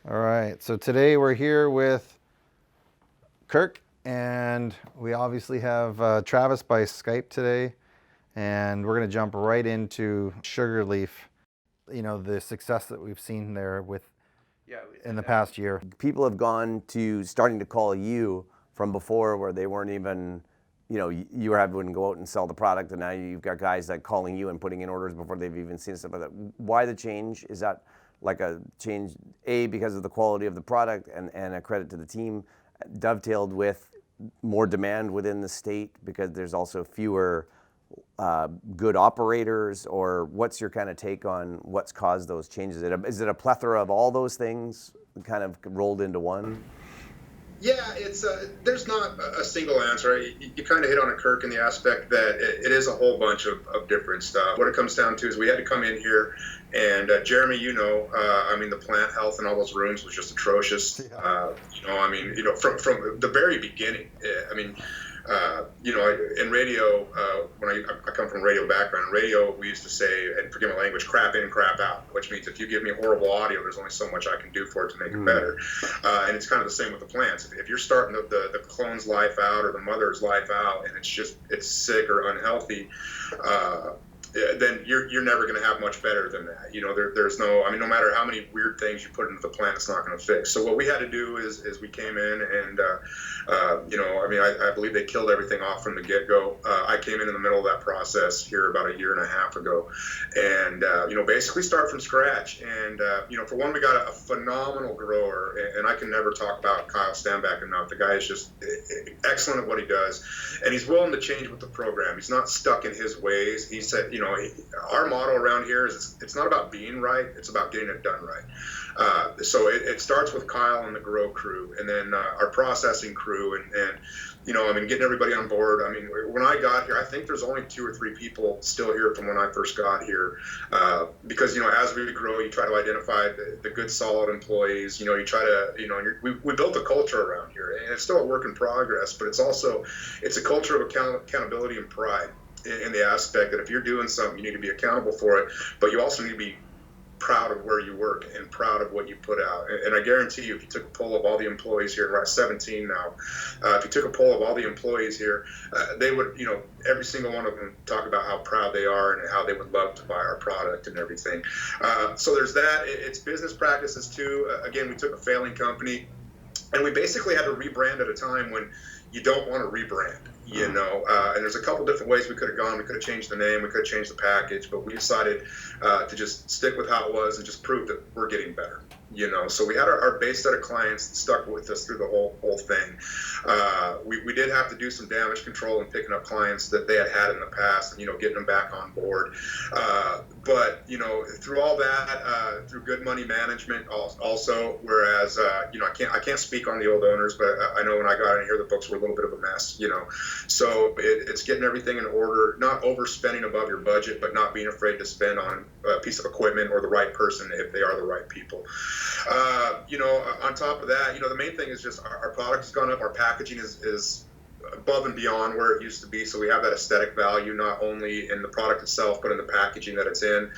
All right, so today we're here with Kirk, and we obviously have Travis by Skype today, and we're going to jump right into Sugarleaf. You know, the success that we've seen there with in the past year. People have gone to starting to call you from before where they weren't even, you were having to go out and sell the product, and now you've got guys like calling you and putting in orders before they've even seen stuff like that. Why the change? Is that like a change, A, because of the quality of the product and a credit to the team, dovetailed with more demand within the state because there's also fewer good operators, or what's your kind of take on what's caused those changes? Is it a plethora of all those things kind of rolled into one? Yeah, it's there's not a single answer. You kind of hit on it, Kirk, in the aspect that it is a whole bunch of different stuff. What it comes down to is we had to come in here, and Jeremy, I mean, the plant health in all those rooms was just atrocious. Yeah. From the very beginning. I mean, in radio, when I come from a radio background, in radio, we used to say, and forgive my language, crap in, crap out, which means if you give me horrible audio, there's only so much I can do for it to make it better. And it's kind of the same with the plants. If you're starting the clone's life out or the mother's life out, and it's sick or unhealthy, then you're never going to have much better than that. There's no, I mean, no matter how many weird things you put into the plant, it's not going to fix. So what we had to do is we came in and, I believe they killed everything off from the get-go. I came in the middle of that process here about a year and a half ago, and basically start from scratch. And for one, we got a phenomenal grower, and I can never talk about Kyle Stanback enough. The guy is just excellent at what he does, and he's willing to change with the program. He's not stuck in his ways. He said, our motto around here is it's not about being right, it's about getting it done right. So it starts with Kyle and the grow crew, and then our processing crew, and getting everybody on board. I mean, when I got here, I think there's only 2 or 3 people still here from when I first got here, because as we grow, you try to identify the good, solid employees. You try to, we built a culture around here, and it's still a work in progress, but it's a culture of accountability and pride, in the aspect that if you're doing something, you need to be accountable for it, but you also need to be proud of where you work and proud of what you put out. And I guarantee you, if you took a poll of all the employees here, we're at 17 now, if you took a poll of all the employees here, they would, every single one of them talk about how proud they are and how they would love to buy our product and everything. So there's that. It's business practices too. Again, we took a failing company, and we basically had to rebrand at a time when you don't want to rebrand, and there's a couple different ways we could have gone. We could have changed the name, we could have changed the package, but we decided to just stick with how it was and just prove that we're getting better. So we had our base set of clients that stuck with us through the whole thing. We did have to do some damage control and picking up clients that they had in the past, and getting them back on board. But through all that, through good money management also, whereas I can't speak on the old owners, but I know when I got in here, the books were a little bit of a mess. So it's getting everything in order, not overspending above your budget, but not being afraid to spend on a piece of equipment or the right person if they are the right people. On top of that, the main thing is just our product has gone up. Our packaging is above and beyond where it used to be. So we have that aesthetic value, not only in the product itself, but in the packaging that it's in.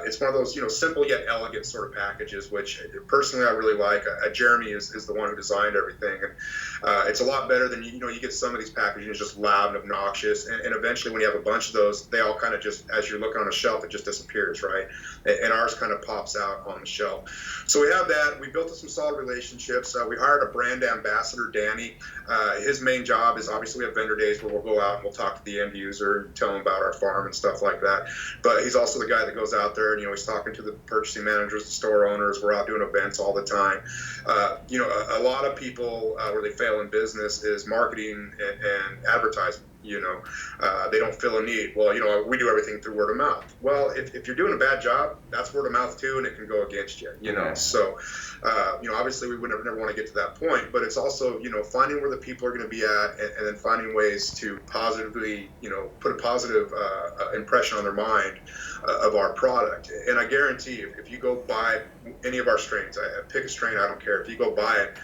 It's one of those, simple yet elegant sort of packages, which personally I really like. Jeremy is the one who designed everything. And it's a lot better than, you get some of these packaging is just loud and obnoxious. And eventually when you have a bunch of those, they all kind of just, as you're looking on a shelf, it just disappears, right? And ours kind of pops out on the shelf. So we have that. We built some solid relationships. We hired a brand ambassador, Danny. His main job is, obviously we have vendor days where we'll go out and we'll talk to the end user and tell them about our farm and stuff like that. But he's also the guy that goes out there and, he's talking to the purchasing managers, the store owners. We're out doing events all the time. A lot of people where they fail in business is marketing and advertising. They don't feel a need. Well, we do everything through word of mouth. Well, if you're doing a bad job, that's word of mouth too, and it can go against you, So, obviously we would never want to get to that point, but it's also, finding where the people are going to be at, and then finding ways to positively, put a positive impression on their mind of our product. And I guarantee you, if you go buy any of our strains, pick a strain, I don't care. If you go buy it,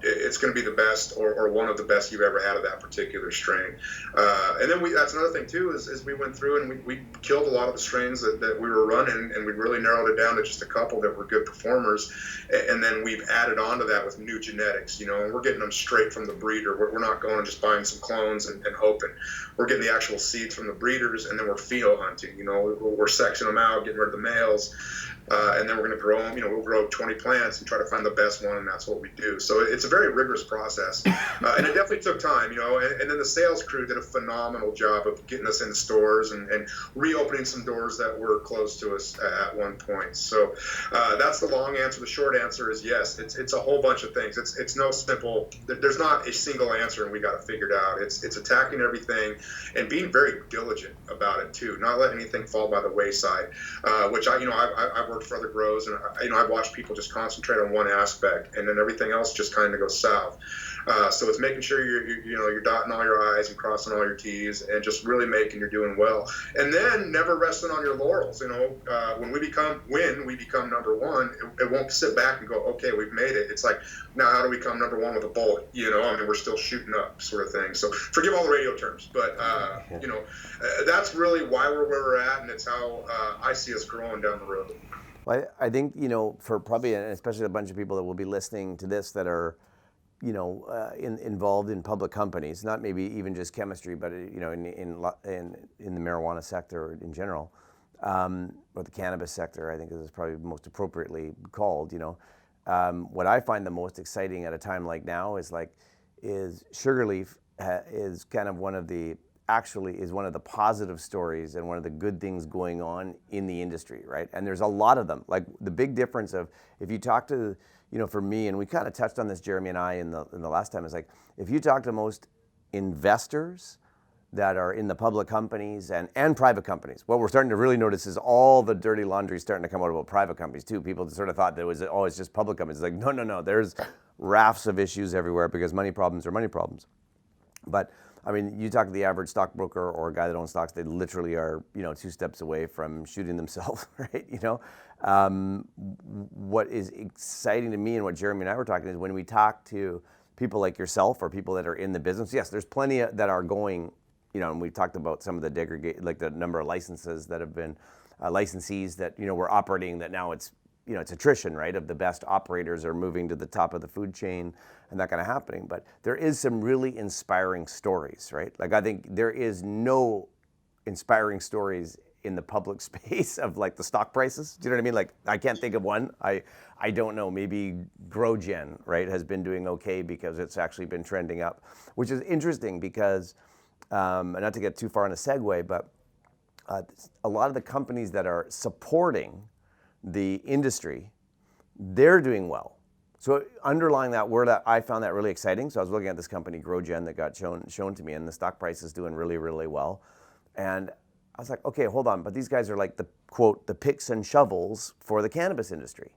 it's going to be the best or one of the best you've ever had of that particular strain. And then that's another thing too, is we went through and we killed a lot of the strains that we were running, and we really narrowed it down to just a couple that were good performers. And then we've added on to that with new genetics, and we're getting them straight from the breeder. We're not going and just buying some clones and hoping. We're getting the actual seeds from the breeders, and then we're pheno hunting. We're sexing them out, getting rid of the males. And then we're going to grow them. We'll grow 20 plants and try to find the best one, and that's what we do. So it's a very rigorous process, and it definitely took time. And then the sales crew did a phenomenal job of getting us in stores and reopening some doors that were closed to us at one point. So that's the long answer. The short answer is yes. It's a whole bunch of things. It's no simple. There's not a single answer, and we got it figured out. It's attacking everything and being very diligent about it too. Not letting anything fall by the wayside, which I've worked for other grows, and I've watched people just concentrate on one aspect, and then everything else just kind of goes south. So it's making sure you're dotting all your I's and crossing all your T's, and just really making you're doing well, and then never resting on your laurels. When we become number one, it won't sit back and go, okay, we've made it. It's like, now how do we become number one with a bullet? We're still shooting up, sort of thing. So forgive all the radio terms, but that's really why we're where we're at, and it's how I see us growing down the road. Well, I think, for probably, and especially a bunch of people that will be listening to this that are, involved in public companies, not maybe even just chemistry, but, in the marijuana sector in general, or the cannabis sector, I think is probably most appropriately called, what I find the most exciting at a time like now is Sugarleaf is kind of one of the positive stories and one of the good things going on in the industry, right? And there's a lot of them. Like the big difference of, if you talk to, for me, and we kind of touched on this, Jeremy and I, in the last time, is like, if you talk to most investors that are in the public companies and private companies, what we're starting to really notice is all the dirty laundry starting to come out about private companies too. People sort of thought that it's just public companies. It's like, no, there's rafts of issues everywhere because money problems are money problems. But I mean, you talk to the average stockbroker or a guy that owns stocks, they literally are, 2 steps away from shooting themselves, right? What is exciting to me and what Jeremy and I were talking is when we talk to people like yourself or people that are in the business, yes, there's plenty that are going, and we talked about some of the like the number of licenses that have been, licensees that, were operating that now it's attrition, right? Of the best operators are moving to the top of the food chain and that kind of happening. But there is some really inspiring stories, right? Like I think there is no inspiring stories in the public space of like the stock prices. Do you know what I mean? Like I can't think of one. I don't know, maybe GrowGen, right, has been doing okay because it's actually been trending up, which is interesting because, not to get too far on a segue, but a lot of the companies that are supporting the industry, they're doing well. So underlying that word, I found that really exciting. So I was looking at this company, GrowGen, that got shown to me, and the stock price is doing really, really well. And I was like, okay, hold on, but these guys are like the quote, the picks and shovels for the cannabis industry.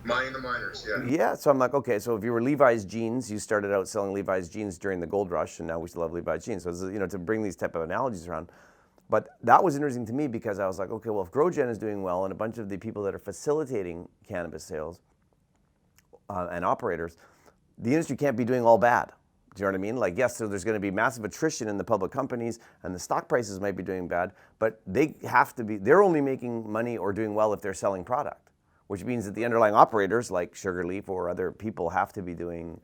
Mining the miners, yeah. Yeah, so I'm like, okay, so if you were Levi's jeans, you started out selling Levi's jeans during the gold rush, and now we still have Levi's jeans. So, to bring these type of analogies around. But that was interesting to me because I was like, okay, well, if GrowGen is doing well and a bunch of the people that are facilitating cannabis sales and operators, the industry can't be doing all bad. Do you know what I mean? Like, yes, so there's going to be massive attrition in the public companies and the stock prices might be doing bad, but they're only making money or doing well if they're selling product, which means that the underlying operators like Sugarleaf or other people have to be doing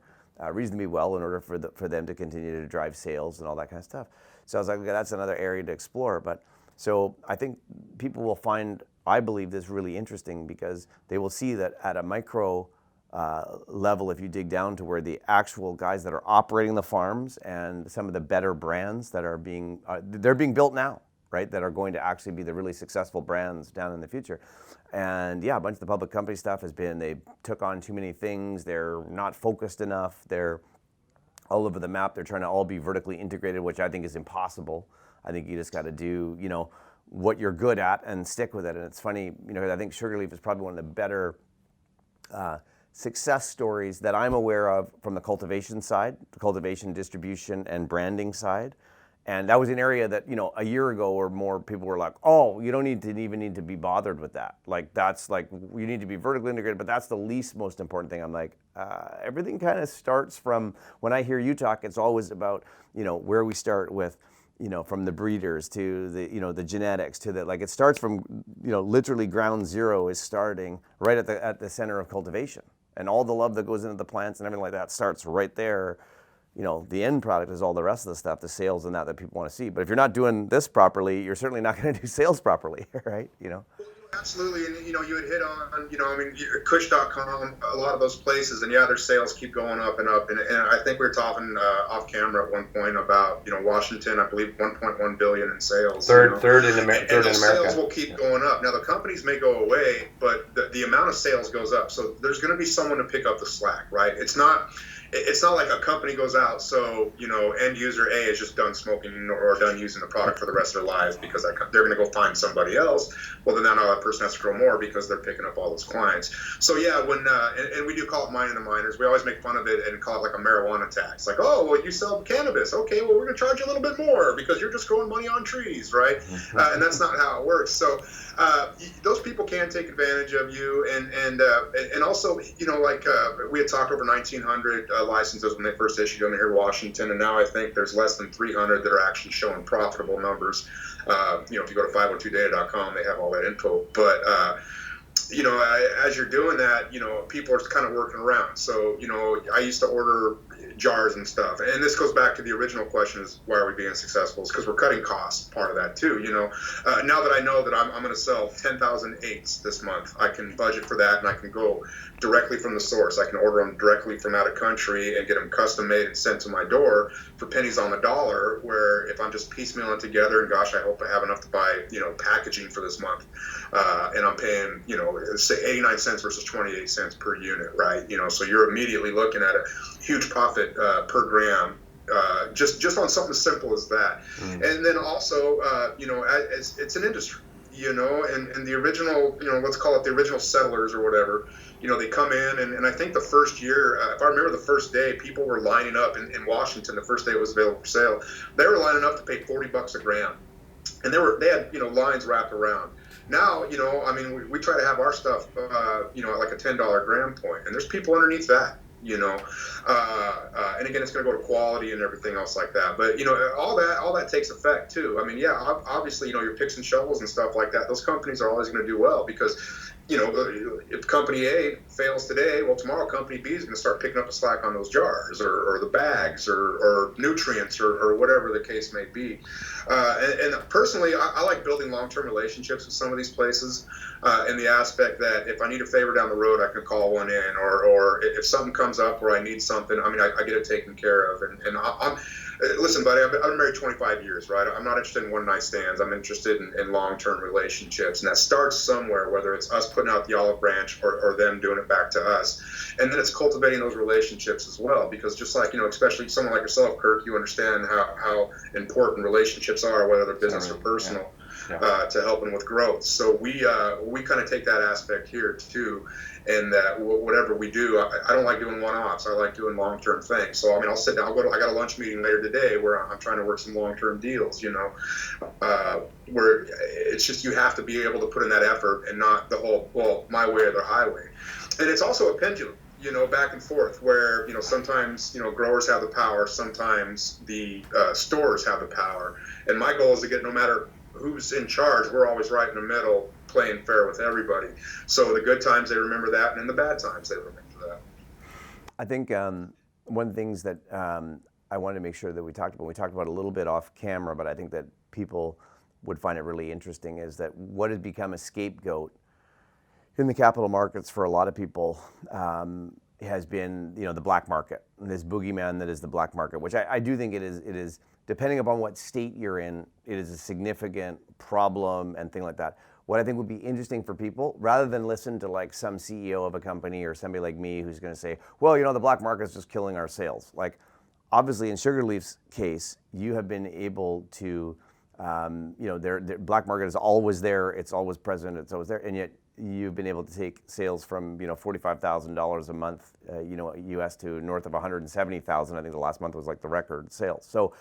reasonably well in order for them to continue to drive sales and all that kind of stuff. So I was like, okay, that's another area to explore. But so I think people will find, I believe, this really interesting because they will see that at a micro level, if you dig down to where the actual guys that are operating the farms and some of the better brands that are they're being built now, right? That are going to actually be the really successful brands down in the future. And yeah, a bunch of the public company stuff has been, they took on too many things. They're not focused enough. They're all over the map. They're trying to all be vertically integrated, which I think is impossible. I think you just got to do, what you're good at and stick with it. And it's funny, I think Sugarleaf is probably one of the better success stories that I'm aware of from the cultivation side, the cultivation, distribution, and branding side. And that was an area that, a year ago or more, people were like, oh, you don't even need to be bothered with that. Like, that's like, you need to be vertically integrated, but that's the least most important thing. I'm like, everything kind of starts from, when I hear you talk, it's always about, where we start with, from the breeders to the, the genetics to the, like, it starts from, literally ground zero is starting right at the center of cultivation. And all the love that goes into the plants and everything like that starts right there. The end product is all the rest of the stuff, the sales and that people want to see. But if you're not doing this properly, you're certainly not going to do sales properly, right? Absolutely, and you had hit on, Kush.com, a lot of those places, and their sales keep going up and up. And I think we were talking off camera at one point about, Washington, I believe 1.1 billion in sales. Third in America. And those sales will keep going up. Now the companies may go away, but the amount of sales goes up. So there's going to be someone to pick up the slack, right? It's not like a company goes out, so end user A is just done smoking or done using the product for the rest of their lives because they're going to go find somebody else. Well, then now that person has to grow more because they're picking up all those clients. So when and we do call it mining the miners. We always make fun of it and call it like a marijuana tax. Like, oh, well, you sell cannabis, okay, well, we're going to charge you a little bit more because you're just growing money on trees, right? And that's not how it works. So those people can take advantage of you, and also we had talked over 1,900 licenses when they first issued them here in Washington, and now I think there's less than 300 that are actually showing profitable numbers. If you go to 502data.com, they have all that info. But as you're doing that, people are kind of working around. So I used to order jars and stuff, and this goes back to the original question: is why are we being successful? It's because we're cutting costs. Part of that too. Now that I know that I'm going to sell 10,000 eighths this month, I can budget for that, and I can go directly from the source. I can order them directly from out of country and get them custom made and sent to my door for pennies on the dollar. Where if I'm just piecemealing together, and gosh, I hope I have enough to buy packaging for this month, and I'm paying say 89 cents versus 28 cents per unit, right? So you're immediately looking at a huge profit per gram. Just on something as simple as that. And then also, it's an industry, and the original, let's call it the original settlers or whatever, they come in, and I think the first year, if I remember the first day, people were lining up in Washington, the first day it was available for sale, they were lining up to pay $40 a gram. And they had, lines wrapped around. Now, we try to have our stuff, at like a $10 gram point, and there's people underneath that. And again, it's going to go to quality and everything else like that. But all that takes effect too. Obviously, your picks and shovels and stuff like that. Those companies are always going to do well because if company A fails today, well, tomorrow company B is going to start picking up the slack on those jars or the bags or nutrients or whatever the case may be. And personally, I like building long-term relationships with some of these places in the aspect that if I need a favor down the road, I can call one in, or if something comes up where I need something, I get it taken care of. And listen, buddy, I've been married 25 years, right? I'm not interested in one-night stands. I'm interested in long-term relationships. And that starts somewhere, whether it's us putting out the olive branch or them doing it back to us. And then it's cultivating those relationships as well, because just like, especially someone like yourself, Kirk, you understand how important relationships are, whether they're business or personal. Yeah. To helping with growth. So we kind of take that aspect here too, and that whatever we do, I don't like doing one-offs. I like doing long-term things. So I'll sit down. I got a lunch meeting later today where I'm trying to work some long-term deals. Where it's just you have to be able to put in that effort and not the whole my way or the highway. And it's also a pendulum. Back and forth where, sometimes, growers have the power, sometimes the stores have the power. And my goal is to get, no matter who's in charge, we're always right in the middle, playing fair with everybody. So the good times, they remember that, and in the bad times, they remember that. I think one of the things that I wanted to make sure that we talked about a little bit off camera, but I think that people would find it really interesting, is that what has become a scapegoat in the capital markets for a lot of people has been, the black market, and this boogeyman that is the black market, which I do think it is, depending upon what state you're in, it is a significant problem and thing like that. What I think would be interesting for people, rather than listen to like some CEO of a company or somebody like me who's going to say, well, the black market is just killing our sales. Like, obviously in Sugarleaf's case, you have been able to, their black market is always there, it's always present, it's always there, and yet you've been able to take sales from $45,000 a month, US to north of $170,000. I think the last month was like the record sales. So,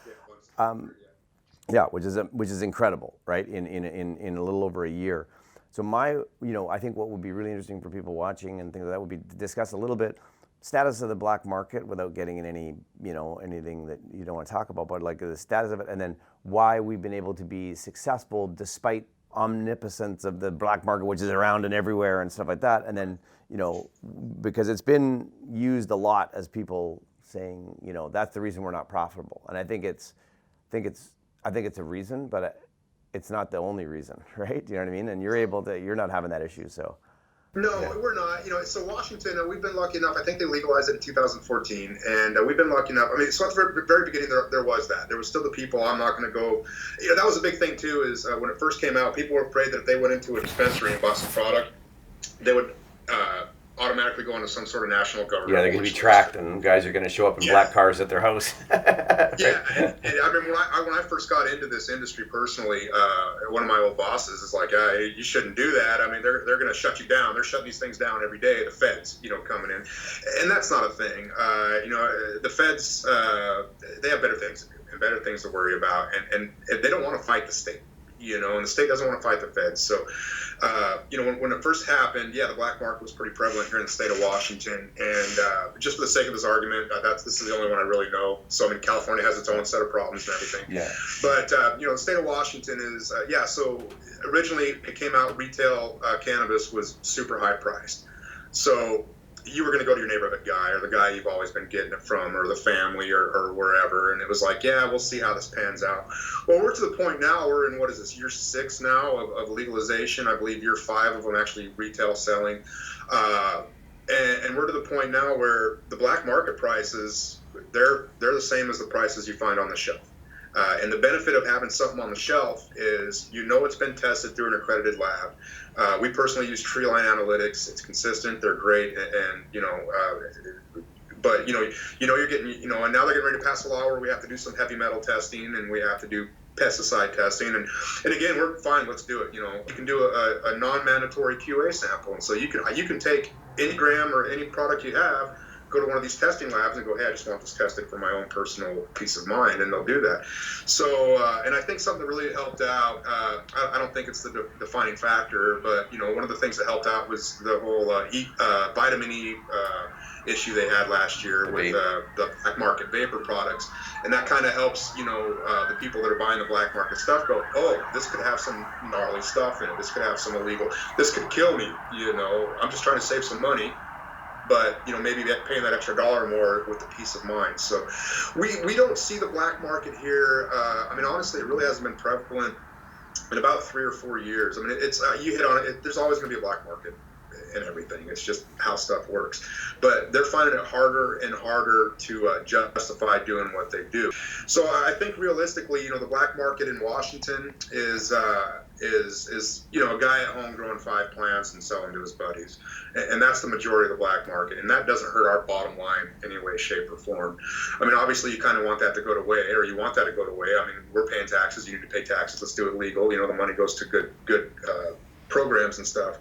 Yeah, which is incredible, right? In a little over a year. So I think what would be really interesting for people watching and things like that would be to discuss a little bit status of the black market without getting in any, anything that you don't want to talk about, but like the status of it, and then why we've been able to be successful despite omnipotence of the black market, which is around and everywhere and stuff like that. And then, because it's been used a lot as people saying, that's the reason we're not profitable. And I think it's a reason, but it's not the only reason, right? Do you know what I mean? And you're not having that issue, so. No, we're not. So Washington, we've been lucky enough. I think they legalized it in 2014, and we've been lucky enough. I mean, so at the very beginning, there was that. There was still the people. I'm not going to go. That was a big thing too. Is when it first came out, people were afraid that if they went into a dispensary and bought some product, they would automatically go into some sort of national government. Yeah, they're going to be tracked, and guys are going to show up in black cars at their house. Yeah, and I remember when I first got into this industry personally, one of my old bosses is like, you shouldn't do that. I mean, they're going to shut you down. They're shutting these things down every day. The feds, coming in, and that's not a thing. The feds, they have better things to do and better things to worry about, and they don't want to fight the state. And the state doesn't want to fight the feds. So, when it first happened, the black market was pretty prevalent here in the state of Washington. And just for the sake of this argument, this is the only one I really know. So, California has its own set of problems and everything. Yeah. But, the state of Washington is, so originally it came out, retail cannabis was super high priced. So, you were going to go to your neighborhood guy or the guy you've always been getting it from or the family or wherever. And it was like, we'll see how this pans out. Well, we're to the point now, we're in, year 6 now of legalization. I believe year 5 of them actually retail selling. And we're to the point now where the black market prices, they're the same as the prices you find on the shelf. And the benefit of having something on the shelf is it's been tested through an accredited lab. We personally use Treeline Analytics. It's consistent. They're great, but you're getting and now they're getting ready to pass a law where we have to do some heavy metal testing and we have to do pesticide testing and again we're fine. Let's do it. You can do a non-mandatory QA sample, and so you can take any gram or any product you have. Go to one of these testing labs and go, hey, I just want this tested for my own personal peace of mind, and they'll do that. So, and I think something that really helped out, I don't think it's the defining factor, but, one of the things that helped out was the whole vitamin E issue they had last year with the black market vapor products. And that kind of helps, the people that are buying the black market stuff go, oh, this could have some gnarly stuff in it. This could have some illegal. This could kill me, I'm just trying to save some money. But maybe paying that extra $1 more with the peace of mind. So we don't see the black market here. Honestly, it really hasn't been prevalent in about 3 or 4 years. It's you hit on it. There's always going to be a black market in everything. It's just how stuff works. But they're finding it harder and harder to justify doing what they do. So I think realistically, the black market in Washington is a guy at home growing 5 plants and selling to his buddies, and that's the majority of the black market, and that doesn't hurt our bottom line in any way, shape, or form. Obviously, you kind of want that to go away, or you want that to go away. We're paying taxes. You need to pay taxes. Let's do it legal. The money goes to good programs and stuff.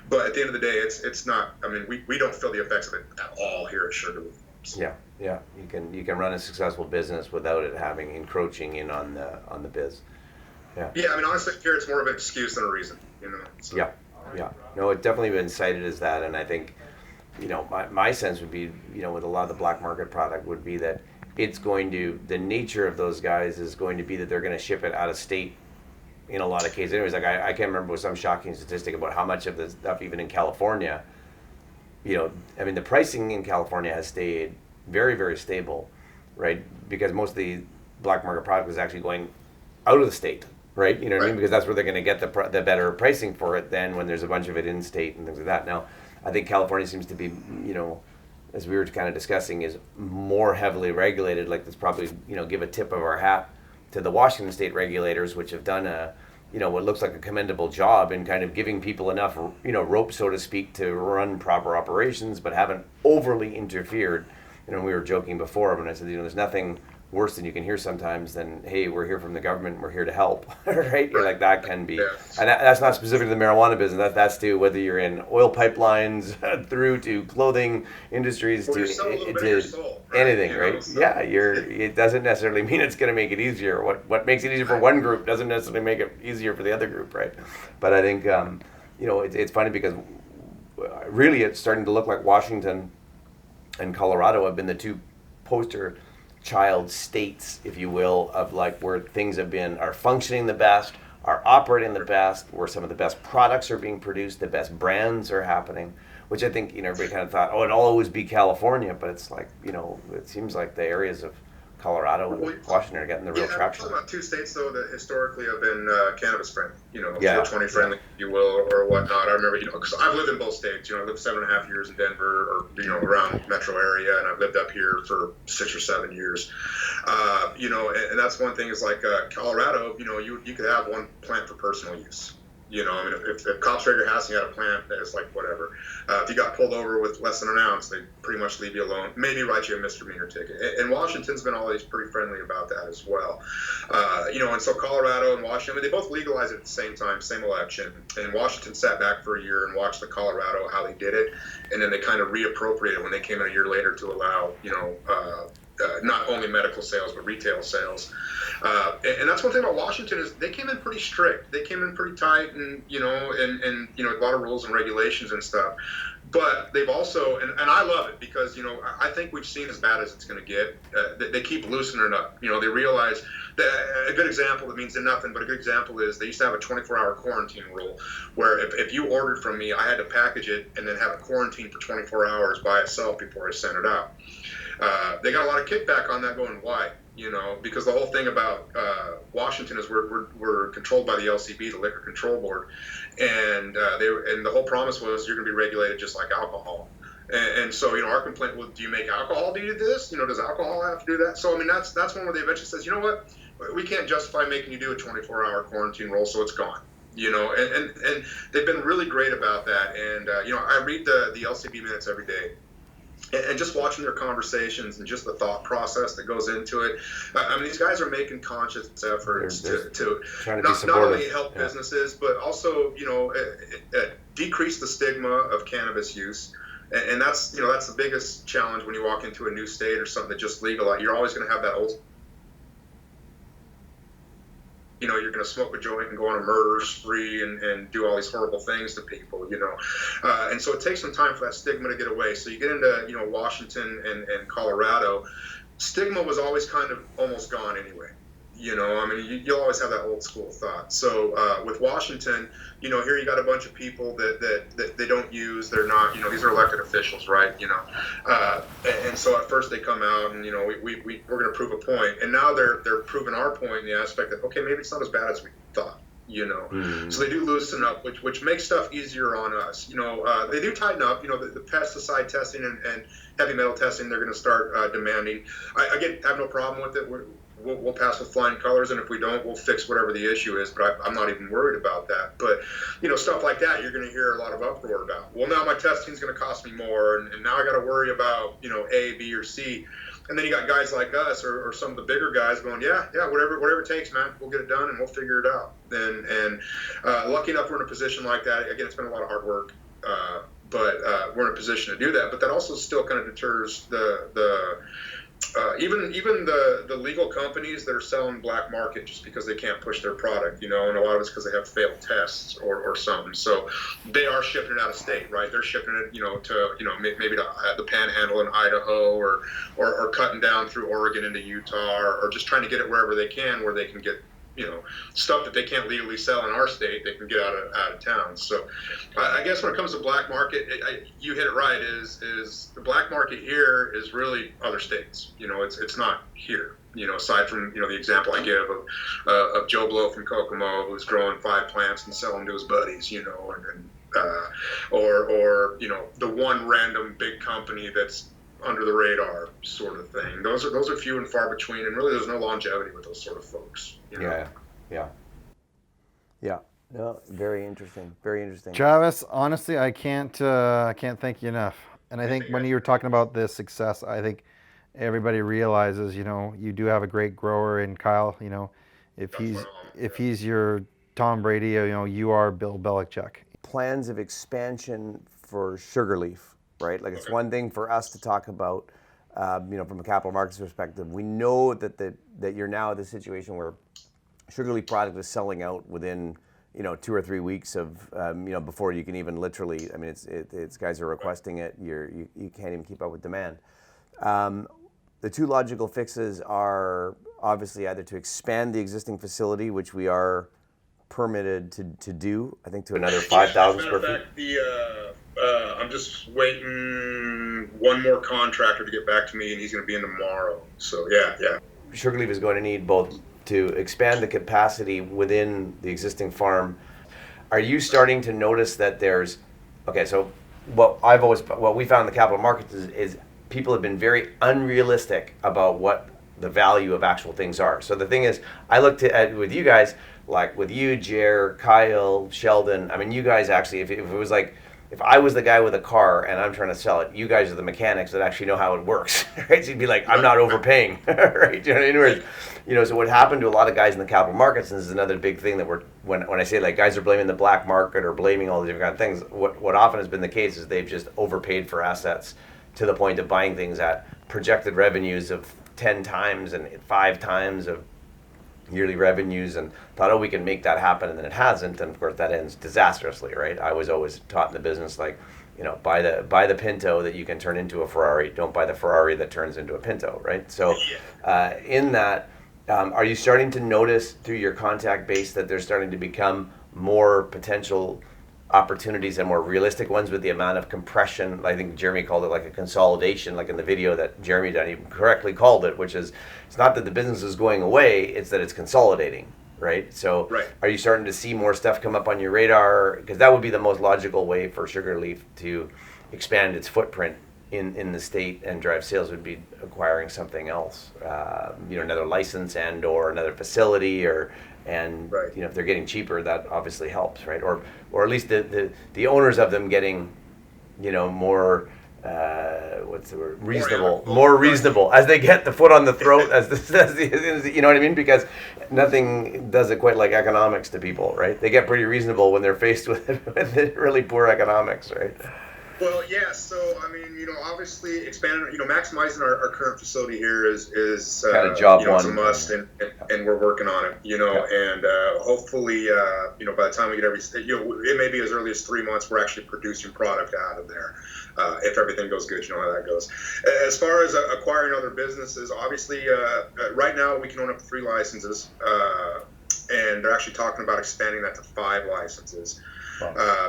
But at the end of the day, it's not. We don't feel the effects of it at all here at Sugarleaf. Yeah. You can run a successful business without it encroaching in on the biz. Yeah, honestly, here it's more of an excuse than a reason, So. Yeah. No, it's definitely been cited as that, and I think, my sense would be, with a lot of the black market product would be that the nature of those guys is going to be that they're going to ship it out of state in a lot of cases. Anyways, like I can't remember some shocking statistic about how much of the stuff, even in California, the pricing in California has stayed very, very stable, right? Because most of the black market product is actually going out of the state. Right, what I mean? Because that's where they're going to get the better pricing for it than when there's a bunch of it in state and things like that. Now, I think California seems to be, as we were kind of discussing, is more heavily regulated. Like, let's probably, give a tip of our hat to the Washington state regulators, which have done what looks like a commendable job in kind of giving people enough, rope, so to speak, to run proper operations, but haven't overly interfered. We were joking before when I said, there's nothing worse than you can hear sometimes than, hey, we're here from the government, we're here to help, right? You're like, that can be, Yeah. and that's not specific to the marijuana business. That's to whether you're in oil pipelines through to clothing industries Well, you sell a little bit of your soul, right? anything, You know, right? so. Yeah, it doesn't necessarily mean it's going to make it easier. What makes it easier for one group doesn't necessarily make it easier for the other group, right? But I think it's funny because really it's starting to look like Washington and Colorado have been the two poster child states, if you will, of like where things are functioning the best, are operating the best, where some of the best products are being produced, the best brands are happening, which I think, everybody kind of thought, oh, it'll always be California, but it's like, it seems like the areas of Colorado and Washington are getting the real traction. I'm talking about two states though that historically have been cannabis friendly, 420 friendly, if you will, or whatnot. I remember, because I've lived in both states. I lived 7.5 years in Denver, or around metro area, and I've lived up here for 6 or 7 years. And that's one thing is like Colorado. You could have one plant for personal use. If cops raid your house and you had a plant, it's like whatever. If you got pulled over with less than an ounce, they pretty much leave you alone. Maybe write you a misdemeanor ticket. And Washington's been always pretty friendly about that as well. And so Colorado and Washington, they both legalized it at the same time, same election. And Washington sat back for a year and watched the Colorado how they did it, and then they kind of reappropriated when they came in a year later to allow not only medical sales but retail sales. And that's one thing about Washington is they came in pretty strict. They came in pretty tight, and a lot of rules and regulations and stuff. But they've also, and I love it because I think we've seen as bad as it's going to get. They keep loosening it up. They realize that a good example that means nothing, but a good example is they used to have a 24-hour quarantine rule where if you ordered from me, I had to package it and then have it quarantined for 24 hours by itself before I sent it out. They got a lot of kickback on that going, why? Because the whole thing about Washington is we're controlled by the LCB, the Liquor Control Board, and the whole promise was you're going to be regulated just like alcohol. And so, our complaint was, do you make alcohol do this? Does alcohol have to do that? So, that's one where they eventually says, you know what, we can't justify making you do a 24-hour quarantine rule, so it's gone. And they've been really great about that. And, I read the LCB minutes every day. And just watching their conversations and just the thought process that goes into it. These guys are making conscious efforts to not only help businesses, but also, decrease the stigma of cannabis use. And that's the biggest challenge when you walk into a new state or something that just legalized. You're always going to have that old, you're going to smoke a joint and go on a murder spree and do all these horrible things to people, and so it takes some time for that stigma to get away. So you get into, Washington and Colorado, stigma was always kind of almost gone anyway. You'll always have that old school thought. So with Washington, here you got a bunch of people that they don't use. They're not, these are elected officials, right? And so at first they come out and, we're going to prove a point. And now they're proving our point in the aspect that, okay, maybe it's not as bad as we thought. So they do loosen up, which makes stuff easier on us. They do tighten up. The pesticide testing and heavy metal testing, they're going to start demanding. I again have no problem with it. We'll pass with flying colors, and if we don't, we'll fix whatever the issue is. But I'm not even worried about that. But stuff like that, you're going to hear a lot of uproar about. Well, now my testing's going to cost me more, and now I got to worry about A, B, or C. And then you got guys like us or some of the bigger guys going, yeah, whatever it takes, man, we'll get it done and we'll figure it out. And lucky enough, we're in a position like that. Again, it's been a lot of hard work, but we're in a position to do that. But that also still kind of deters even the legal companies that are selling black market just because they can't push their product, and a lot of it's because they have failed tests or something. So they are shipping it out of state, right? They're shipping it, to maybe to the Panhandle in Idaho or cutting down through Oregon into Utah or just trying to get it wherever they can, where they can get stuff that they can't legally sell in our state, they can get out of town. So I guess when it comes to black market, you hit it right, is the black market here is really other states. It's not here. Aside from, the example I give of Joe Blow from Kokomo, who's growing 5 plants and selling to his buddies, or the one random big company that's under the radar sort of thing. Those are few and far between, and really there's no longevity with those sort of folks. Yeah. No, very interesting. Very interesting. Travis, honestly, I can't thank you enough. And I think when you were talking about the success, I think everybody realizes, you do have a great grower in Kyle. If That's he's phenomenal. if he's your Tom Brady, you are Bill Belichick. Plans of expansion for Sugarleaf, right? Like, it's one thing for us to talk about, from a capital markets perspective. We know that you're now at the situation where Sugarleaf product is selling out within 2 or 3 weeks of before you can even literally. I mean, it's guys are requesting it. You can't even keep up with demand. The two logical fixes are obviously either to expand the existing facility, which we are permitted to do, I think, to another 5,000 square feet. Matter of fact, I'm just waiting one more contractor to get back to me, and he's going to be in tomorrow. So yeah. Sugarleaf is going to need both to expand the capacity within the existing farm. Are you starting to notice that there's, okay, so what we found in the capital markets is people have been very unrealistic about what the value of actual things are. So the thing is, I looked at with you guys, like with you, Jer, Kyle, Sheldon. I mean, you guys actually, if it was like, if I was the guy with a car and I'm trying to sell it, you guys are the mechanics that actually know how it works, right? So you'd be like, I'm not overpaying, right? So what happened to a lot of guys in the capital markets, and this is another big thing that when I say, like, guys are blaming the black market or blaming all the different kind of things, what often has been the case is they've just overpaid for assets to the point of buying things at projected revenues of 10 times and 5 times of yearly revenues, and thought, oh, we can make that happen, and then it hasn't, and of course that ends disastrously, right? I was always taught in the business, like, buy the Pinto that you can turn into a Ferrari. Don't buy the Ferrari that turns into a Pinto, right? So in that, are you starting to notice through your contact base that there's starting to become more potential opportunities and more realistic ones with the amount of compression? I think Jeremy called it like a consolidation, like in the video that Jeremy done, he correctly called it, which is, it's not that the business is going away, it's that it's consolidating, right? So Are you starting to see more stuff come up on your radar? Because that would be the most logical way for Sugarleaf to expand its footprint in the state and drive sales, would be acquiring something else, another license and or another facility, if they're getting cheaper, that obviously helps, right? Or at least the owners of them getting, more what's the word? More reasonable as they get the foot on the throat, you know what I mean? Because nothing does it quite like economics to people, right? They get pretty reasonable when they're faced with really poor economics, right? Well, yeah. So I mean, obviously expanding, maximizing our current facility here is kind of job one. It's a must, and we're working on it. And hopefully, by the time we get it may be as early as 3 months. We're actually producing product out of there. If everything goes good, you know how that goes. As far as acquiring other businesses, obviously, right now we can own up to 3 licenses, and they're actually talking about expanding that to 5 licenses.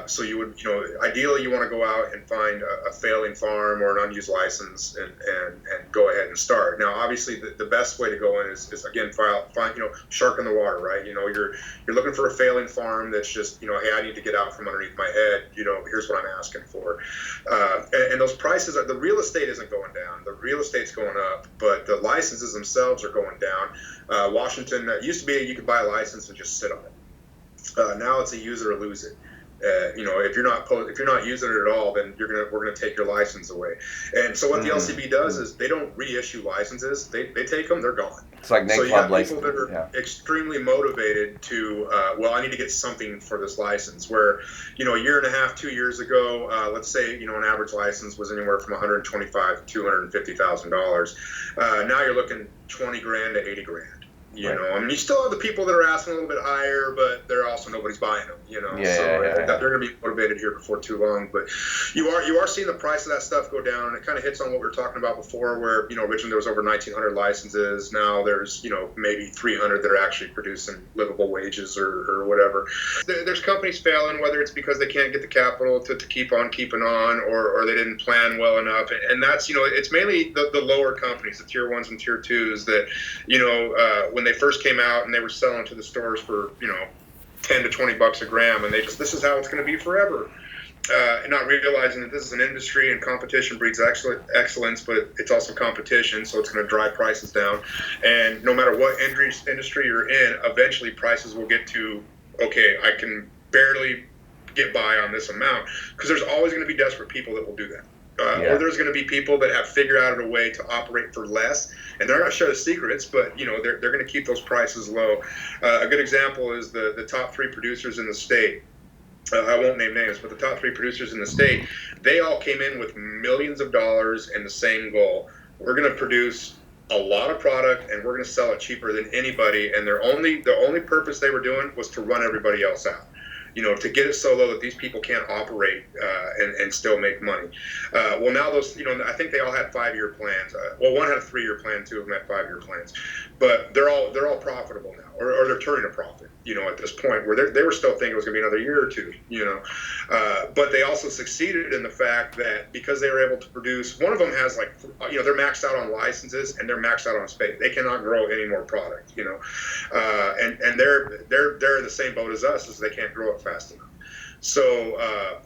So you would, ideally you want to go out and find a failing farm or an unused license and go ahead and start. Now, obviously, the best way to go in is again, find shark in the water, right? You're looking for a failing farm that's just, hey, I need to get out from underneath my head. Here's what I'm asking for. And those prices, the real estate isn't going down. The real estate's going up, but the licenses themselves are going down. Washington, used to be you could buy a license and just sit on it. Now it's a use it or lose it. If you're not using it at all, then we're gonna take your license away. And so what the LCB does is they don't reissue licenses. They take them, they're gone. It's like so you have license. people that are extremely motivated to, I need to get something for this license. Where, a year and a half, 2 years ago, let's say, an average license was anywhere from $125,000 to $250,000. Now you're looking $20,000 to $80,000. I mean, you still have the people that are asking a little bit higher, but they're also nobody's buying them. They're going to be motivated here before too long. But you are seeing the price of that stuff go down, and it kind of hits on what we were talking about before, where originally there was over 1,900 licenses. Now there's maybe 300 that are actually producing livable wages or whatever. There's companies failing, whether it's because they can't get the capital to keep on keeping on, or they didn't plan well enough, and that's it's mainly the lower companies, the tier 1s and tier 2s that when they first came out and they were selling to the stores for 10 to 20 bucks a gram, and this is how it's going to be forever, and not realizing that this is an industry and competition breeds excellence, but it's also competition, so it's going to drive prices down. And no matter what industry you're in, eventually prices will get to, okay, I can barely get by on this amount, because there's always going to be desperate people that will do that. Yeah. or there's going to be people that have figured out a way to operate for less, and they're not going to show the secrets, but they're going to keep those prices low. A good example is the top 3 producers in the state. I won't name names, but the top 3 producers in the state, they all came in with millions of dollars and the same goal. We're going to produce a lot of product and we're going to sell it cheaper than anybody. And the only purpose they were doing was to run everybody else out. To get it so low that these people can't operate and still make money. Well, now those, I think they all had 5-year plans. Well, one had a 3-year plan, 2 of them had 5-year plans, but they're all profitable now, or they're turning a profit. At this point where they were still thinking it was going to be another year or 2. But they also succeeded in the fact that because they were able to produce, one of them has they're maxed out on licenses and they're maxed out on space. They cannot grow any more product. And they're the same boat as us, as they can't grow it fast enough. So,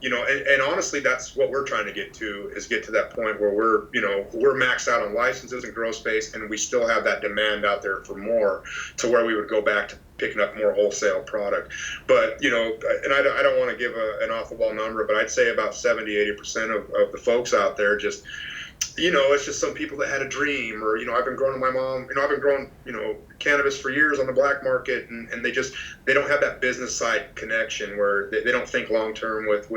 and honestly, that's what we're trying to get to that point where we're maxed out on licenses and grow space, and we still have that demand out there for more, to where we would go back to picking up more wholesale product. But, and I don't want to give an off-the-wall number, but I'd say about 70-80% of the folks out there just, it's just some people that had a dream, or, I've been growing with my mom, I've been growing, cannabis for years on the black market, and they don't have that business side connection where they don't think long-term with,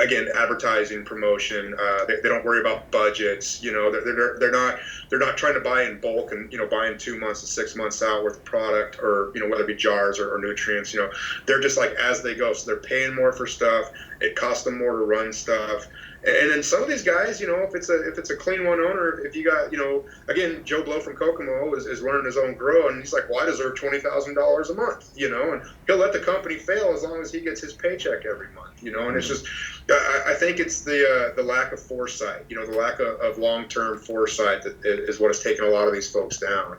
again, advertising, promotion. They don't worry about budgets, they're not trying to buy in bulk and, buying 2 months to 6 months out worth of product, or, whether it be jars or nutrients, they're just like as they go. So they're paying more for stuff. It costs them more to run stuff. And then some of these guys, if it's a clean one owner, if you got, again, Joe Blow from Kokomo is running his own grow, and he's like, well, I deserve $20,000 a month, and he'll let the company fail as long as he gets his paycheck every month, and it's just, I think it's the lack of foresight, the lack of long-term foresight that is what has taken a lot of these folks down.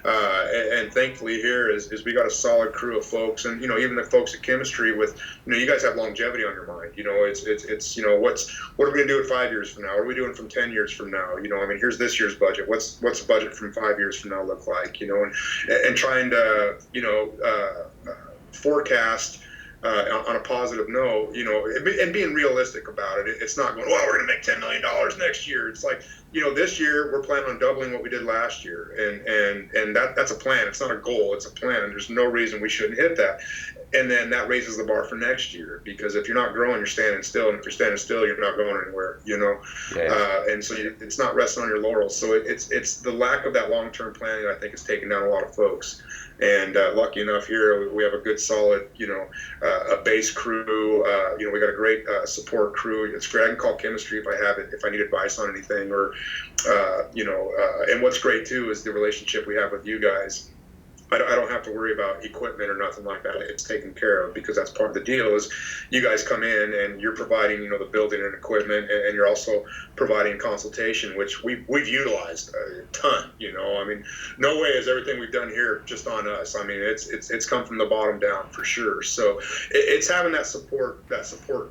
And thankfully here is we got a solid crew of folks, and even the folks at chemistry with you guys have longevity on your mind. It's what are we gonna do in 5 years from now? What are we doing from 10 years from now? Here's this year's budget. What's the budget from 5 years from now look like? And trying to forecast. On a positive note, and being realistic about it. It's not going, well, we're going to make $10 million next year. It's like, this year we're planning on doubling what we did last year. And that's a plan. It's not a goal. It's a plan. And there's no reason we shouldn't hit that. And then that raises the bar for next year, because if you're not growing, you're standing still. And if you're standing still, you're not going anywhere, Yeah. And so it's not resting on your laurels. So it's the lack of that long-term planning, I think, has taken down a lot of folks. And lucky enough here, we have a good, solid, a base crew. We got a great support crew. It's great. I can call chemistry if I need advice on anything, or, and what's great too is the relationship we have with you guys. I don't have to worry about equipment or nothing like that. It's taken care of, because that's part of the deal. Is you guys come in and you're providing, the building and equipment, and you're also providing consultation, which we've utilized a ton. No way is everything we've done here just on us. It's come from the bottom down for sure. So it's having that support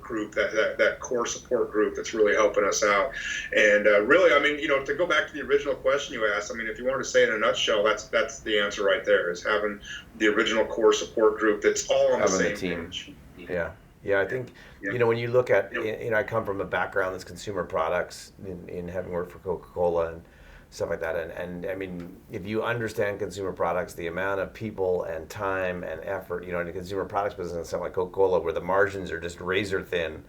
group, that core support group that's really helping us out. And really, to go back to the original question you asked, if you wanted to say it in a nutshell, that's the answer right there. Is having the original core support group that's all on the same team. page. Yeah, I think, when you look at, I come from a background that's consumer products, in having worked for Coca-Cola and stuff like that. And if you understand consumer products, the amount of people and time and effort, in the consumer products business, something like Coca-Cola, where the margins are just razor thin,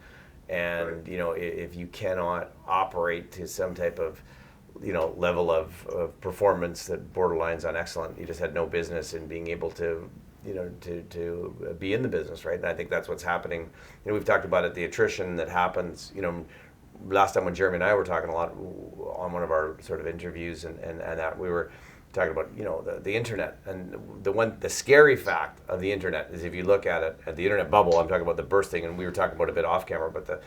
and, if you cannot operate to some type of level of performance that borderlines on excellent, you just had no business in being able to, to be in the business, right? And I think that's what's happening. We've talked about it, the attrition that happens, last time when Jeremy and I were talking a lot on one of our sort of interviews, and that we were talking about, the internet, and the scary fact of the internet is, if you look at it, at the internet bubble, I'm talking about the bursting, and we were talking about it a bit off camera, but the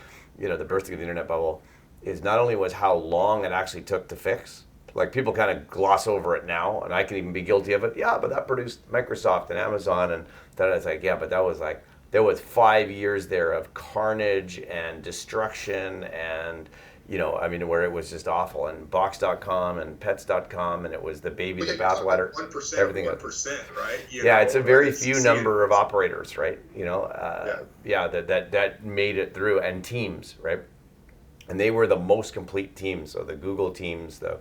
bursting of the internet bubble is not only was how long it actually took to fix. Like, people kind of gloss over it now, and I can even be guilty of it. Yeah, but that produced Microsoft and Amazon, and then it's like, yeah, but that was like, there was 5 years there of carnage and destruction, and where it was just awful, and Box.com and Pets.com, and it was the baby, the bathwater, 1%, everything. 1%, right? It's a very few number of operators, right? That made it through, and teams, right? and they were the most complete team. So the Google teams, the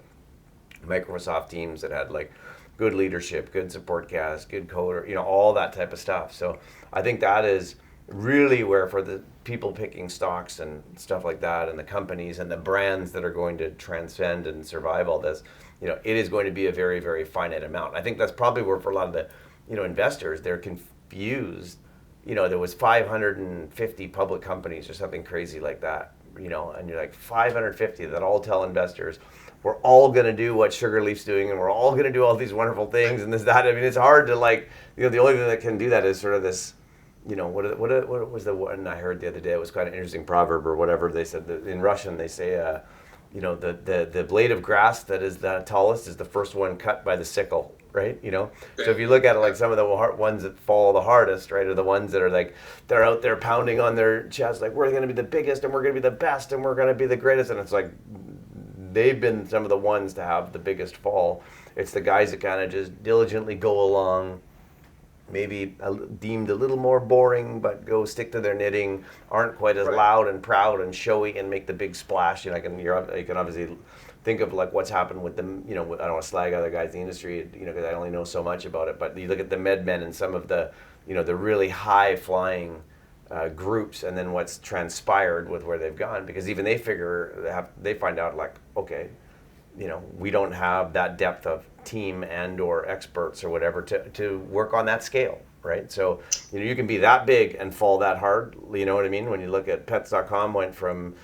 Microsoft teams that had like good leadership, good support cast, good coder, all that type of stuff. So I think that is really where, for the people picking stocks and stuff like that, and the companies and the brands that are going to transcend and survive all this, it is going to be a very, very finite amount. I think that's probably where, for a lot of the, investors, they're confused. There was 550 public companies or something crazy like that, and you're like, 550 that all tell investors, we're all going to do what Sugarleaf's doing, and we're all going to do all these wonderful things and this, that. I mean, it's hard to, like, the only thing that can do that is sort of this, what was the one I heard the other day? It was quite an interesting proverb or whatever. They said that in Russian, they say, the blade of grass that is the tallest is the first one cut by the sickle, right? So if you look at it, like, some of the ones that fall the hardest, right, are the ones that are like, they're out there pounding on their chest, like, we're going to be the biggest, and we're going to be the best, and we're going to be the greatest. And it's like, they've been some of the ones to have the biggest fall. It's the guys that kind of just diligently go along, maybe deemed a little more boring, but go stick to their knitting, aren't quite as loud and proud and showy and make the big splash. You can obviously think of, like, what's happened with them. I don't want to slag other guys in the industry, because I only know so much about it. But you look at the MedMen and some of the, the really high flying groups, and then what's transpired with where they've gone, because even they find out, like, okay, we don't have that depth of team and or experts or whatever to work on that scale, right? So, you can be that big and fall that hard, you know what I mean? When you look at Pets.com, went from,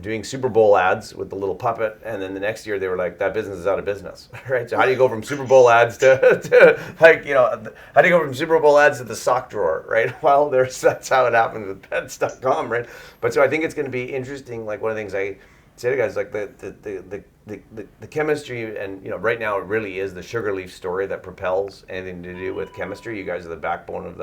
doing Super Bowl ads with the little puppet, and then the next year they were like, that business is out of business, right? So how do you go from Super Bowl ads to like, how do you go from Super Bowl ads to the sock drawer, right? Well, that's how it happens with Pets.com, right? But so I think it's going to be interesting. Like, one of the things I say to guys, like, the chemistry, and right now it really is the Sugarleaf story that propels anything to do with chemistry. You guys are the backbone of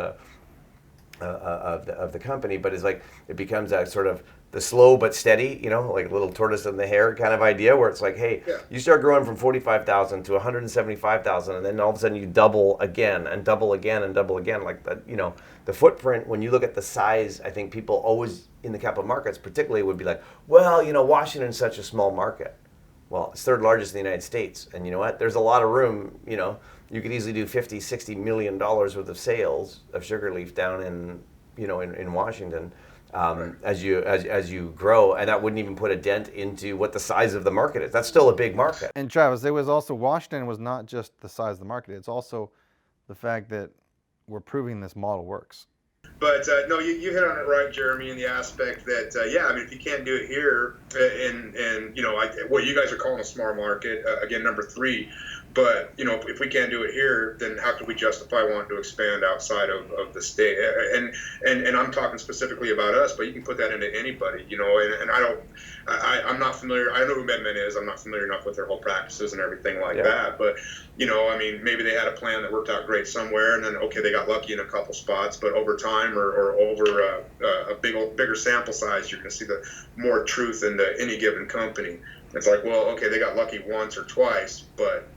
the company, but it's like, it becomes a sort of the slow but steady, like a little tortoise in the hare kind of idea, where it's like, hey, you start growing from 45,000 to 175,000, and then all of a sudden you double again and double again and double again, like that. The footprint, when you look at the size, I think people always in the capital markets particularly would be like, well, Washington's such a small market. Well, it's third largest in the United States, and you know what? There's a lot of room. You could easily do $50-60 million worth of sales of Sugarleaf down in in Washington. As you grow, and that wouldn't even put a dent into what the size of the market is. That's still a big market. And Travis, it was also, Washington was not just the size of the market, it's also the fact that we're proving this model works. But no, you hit on it right, Jeremy, in the aspect that if you can't do it here, and what you guys are calling a smart market, again, number 3. But if we can't do it here, then how can we justify wanting to expand outside of the state? And I'm talking specifically about us, but you can put that into anybody, And I'm not familiar. I know who MedMen is. I'm not familiar enough with their whole practices and everything like that. But maybe they had a plan that worked out great somewhere, and then they got lucky in a couple spots. But over time, or over a bigger sample size, you're going to see the more truth into any given company. It's like, well, they got lucky once or twice, but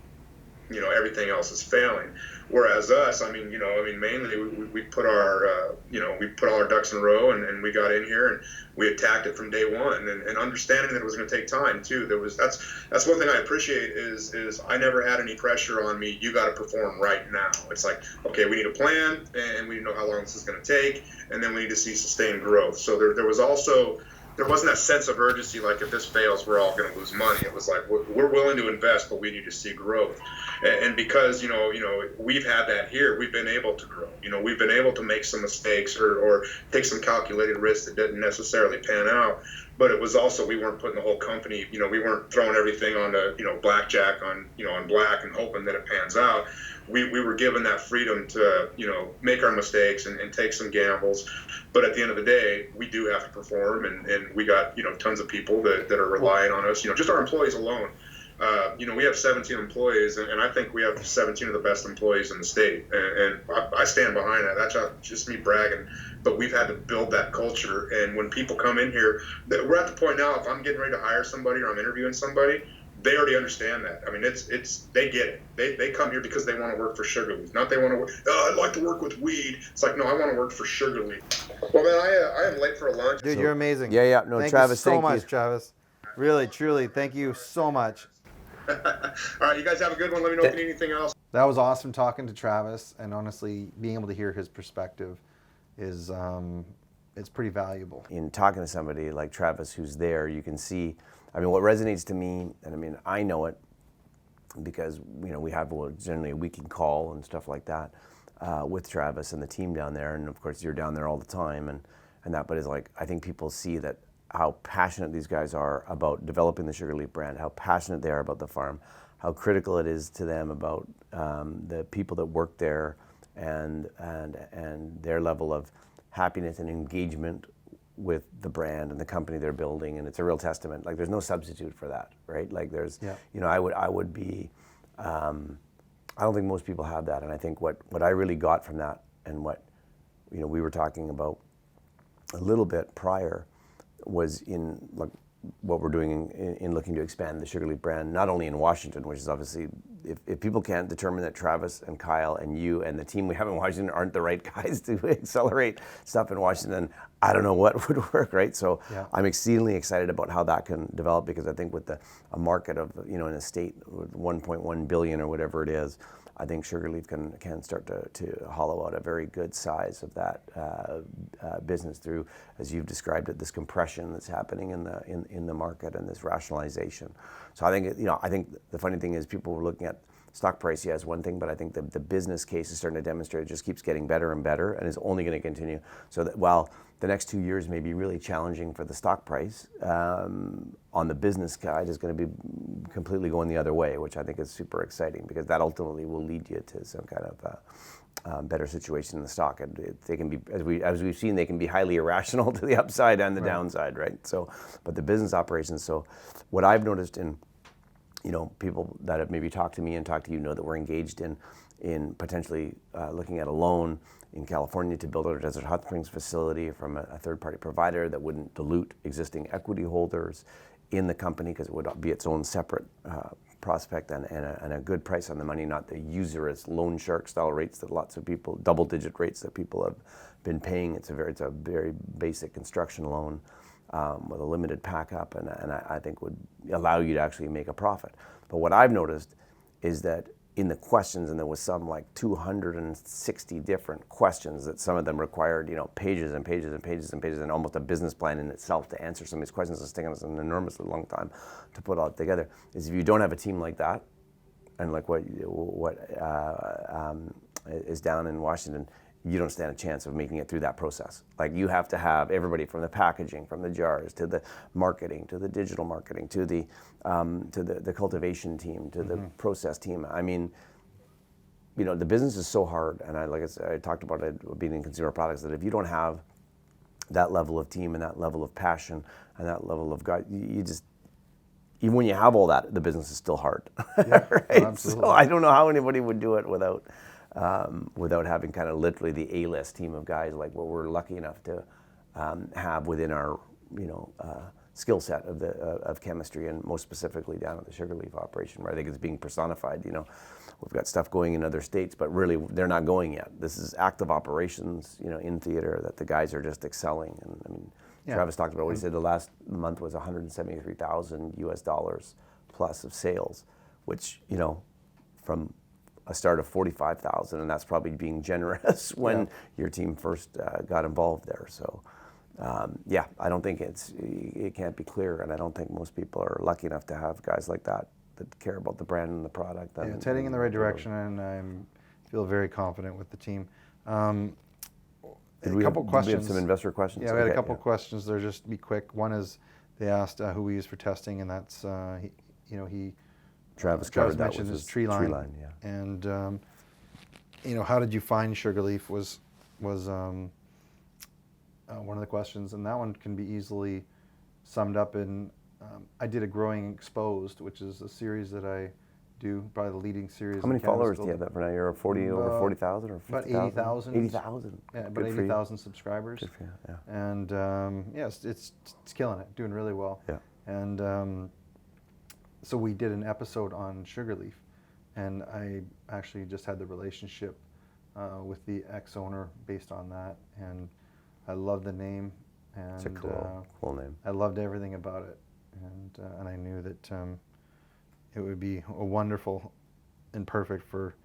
everything else is failing. Whereas us, mainly we put our, we put all our ducks in a row, and we got in here and we attacked it from day one, and understanding that it was going to take time too. That's one thing I appreciate is I never had any pressure on me. You got to perform right now. It's like, okay, we need a plan, and we know how long this is going to take, and then we need to see sustained growth. So there wasn't that sense of urgency, like, if this fails, we're all going to lose money. It was like, we're willing to invest, but we need to see growth. And because, we've had that here, we've been able to grow. We've been able to make some mistakes or take some calculated risks that didn't necessarily pan out. But it was also, we weren't putting the whole company, we weren't throwing everything on the, blackjack on black and hoping that it pans out. We were given that freedom to, make our mistakes and take some gambles. But at the end of the day, we do have to perform, and we got, tons of people that are relying on us, just our employees alone. We have 17 employees, and I think we have 17 of the best employees in the state. And I stand behind that. That's not just me bragging. But we've had to build that culture. And when people come in here, we're at the point now, if I'm getting ready to hire somebody or I'm interviewing somebody, they already understand that. I mean, they get it. They come here because they want to work for Sugarleaf, not they want to work. Oh, I'd like to work with weed. It's like, no, I want to work for Sugarleaf. Well, man, I am late for a lunch. Dude, you're amazing. Yeah. No, thank Travis, you so thank much, you. Travis. Really, truly, thank you so much. All right, you guys have a good one. Let me know if you need anything else. That was awesome talking to Travis, and honestly, being able to hear his perspective is it's pretty valuable. In talking to somebody like Travis who's there, you can see, I mean, what resonates to me, and I mean, I know it because, you know, we have generally a weekly call and stuff like that with Travis and the team down there, and of course you're down there all the time and that, but it's like, I think people see that how passionate these guys are about developing the Sugarleaf brand, how passionate they are about the farm, how critical it is to them about the people that work there and their level of happiness and engagement with the brand and the company they're building, and it's a real testament. Like, there's no substitute for that, right? Like, there's, you know, I would be, I don't think most people have that, and I think what I really got from that, and what, you know, we were talking about a little bit prior, was in like what we're doing in looking to expand the Sugarleaf brand, not only in Washington, which is obviously, if people can't determine that Travis and Kyle and you and the team we have in Washington aren't the right guys to accelerate stuff in Washington, I don't know what would work, right? So I'm exceedingly excited about how that can develop, because I think with a market of, you know, in a state with 1.1 billion or whatever it is, I think Sugarleaf can start to hollow out a very good size of that business through, as you've described it, this compression that's happening in the market and this rationalization. So I think, you know, I think the funny thing is people were looking at stock price, yeah, is one thing, but I think the business case is starting to demonstrate it just keeps getting better and better, and is only going to continue. So that while the next 2 years may be really challenging for the stock price, on the business side is going to be completely going the other way, which I think is super exciting, because that ultimately will lead you to some kind of better situation in the stock. And they can be, as we've seen, they can be highly irrational to the upside and the downside, right? So, but the business operations. So, what I've noticed in, you know, people that have maybe talked to me and talked to you know that we're engaged in potentially looking at a loan in California to build a Desert Hot Springs facility from a third-party provider that wouldn't dilute existing equity holders in the company, because it would be its own separate prospect and a good price on the money, not the usurious loan shark style rates that lots of people, double-digit rates that people have been paying. It's a very basic construction loan with a limited pack up, and I think would allow you to actually make a profit. But what I've noticed is that in the questions, and there was some like 260 different questions that some of them required, you know, pages and pages and pages and pages, and almost a business plan in itself to answer some of these questions. It's taken us an enormously long time to put all together. Is if you don't have a team like that, and like what is down in Washington, you don't stand a chance of making it through that process. Like, you have to have everybody from the packaging, from the jars, to the marketing, to the digital marketing, to the cultivation team, to the process team. I mean, you know, the business is so hard, and I talked about it being in consumer products, that if you don't have that level of team and that level of passion and that level of God, you just, even when you have all that, the business is still hard. Yeah, right? absolutely. So I don't know how anybody would do it without having kind of literally the A-list team of guys like what we're lucky enough to have within our, you know, skill set of chemistry, and most specifically down at the Sugarleaf operation, where I think it's being personified. You know, we've got stuff going in other states, but really they're not going yet. This is active operations, you know, in theater, that the guys are just excelling. And I mean, Travis talked about what he said the last month was $173,000 plus of sales, which, you know, from a start of 45,000, and that's probably being generous when your team first got involved there. So, I don't think it can't be clear, and I don't think most people are lucky enough to have guys like that care about the brand and the product. Yeah, it's heading in the right direction, and I feel very confident with the team. A couple questions. We have some investor questions. Yeah, we had a couple questions. They're just to be quick. One is they asked who we use for testing, and that's Travis covered that mentioned with his tree line. Yeah. And you know, how did you find Sugarleaf was one of the questions, and that one can be easily summed up in I did a Growing Exposed, which is a series that I do, probably the leading series. How many followers do you have that for now? You're over 40,000 or 50,000? About 80,000. 80,000. Yeah, about 80,000 subscribers. Good for you, yeah. And it's killing it, doing really well. Yeah. And so we did an episode on Sugarleaf, and I actually just had the relationship with the ex-owner based on that, and I love the name, and It's a cool name. I loved everything about it, and I knew that it would be a wonderful and perfect for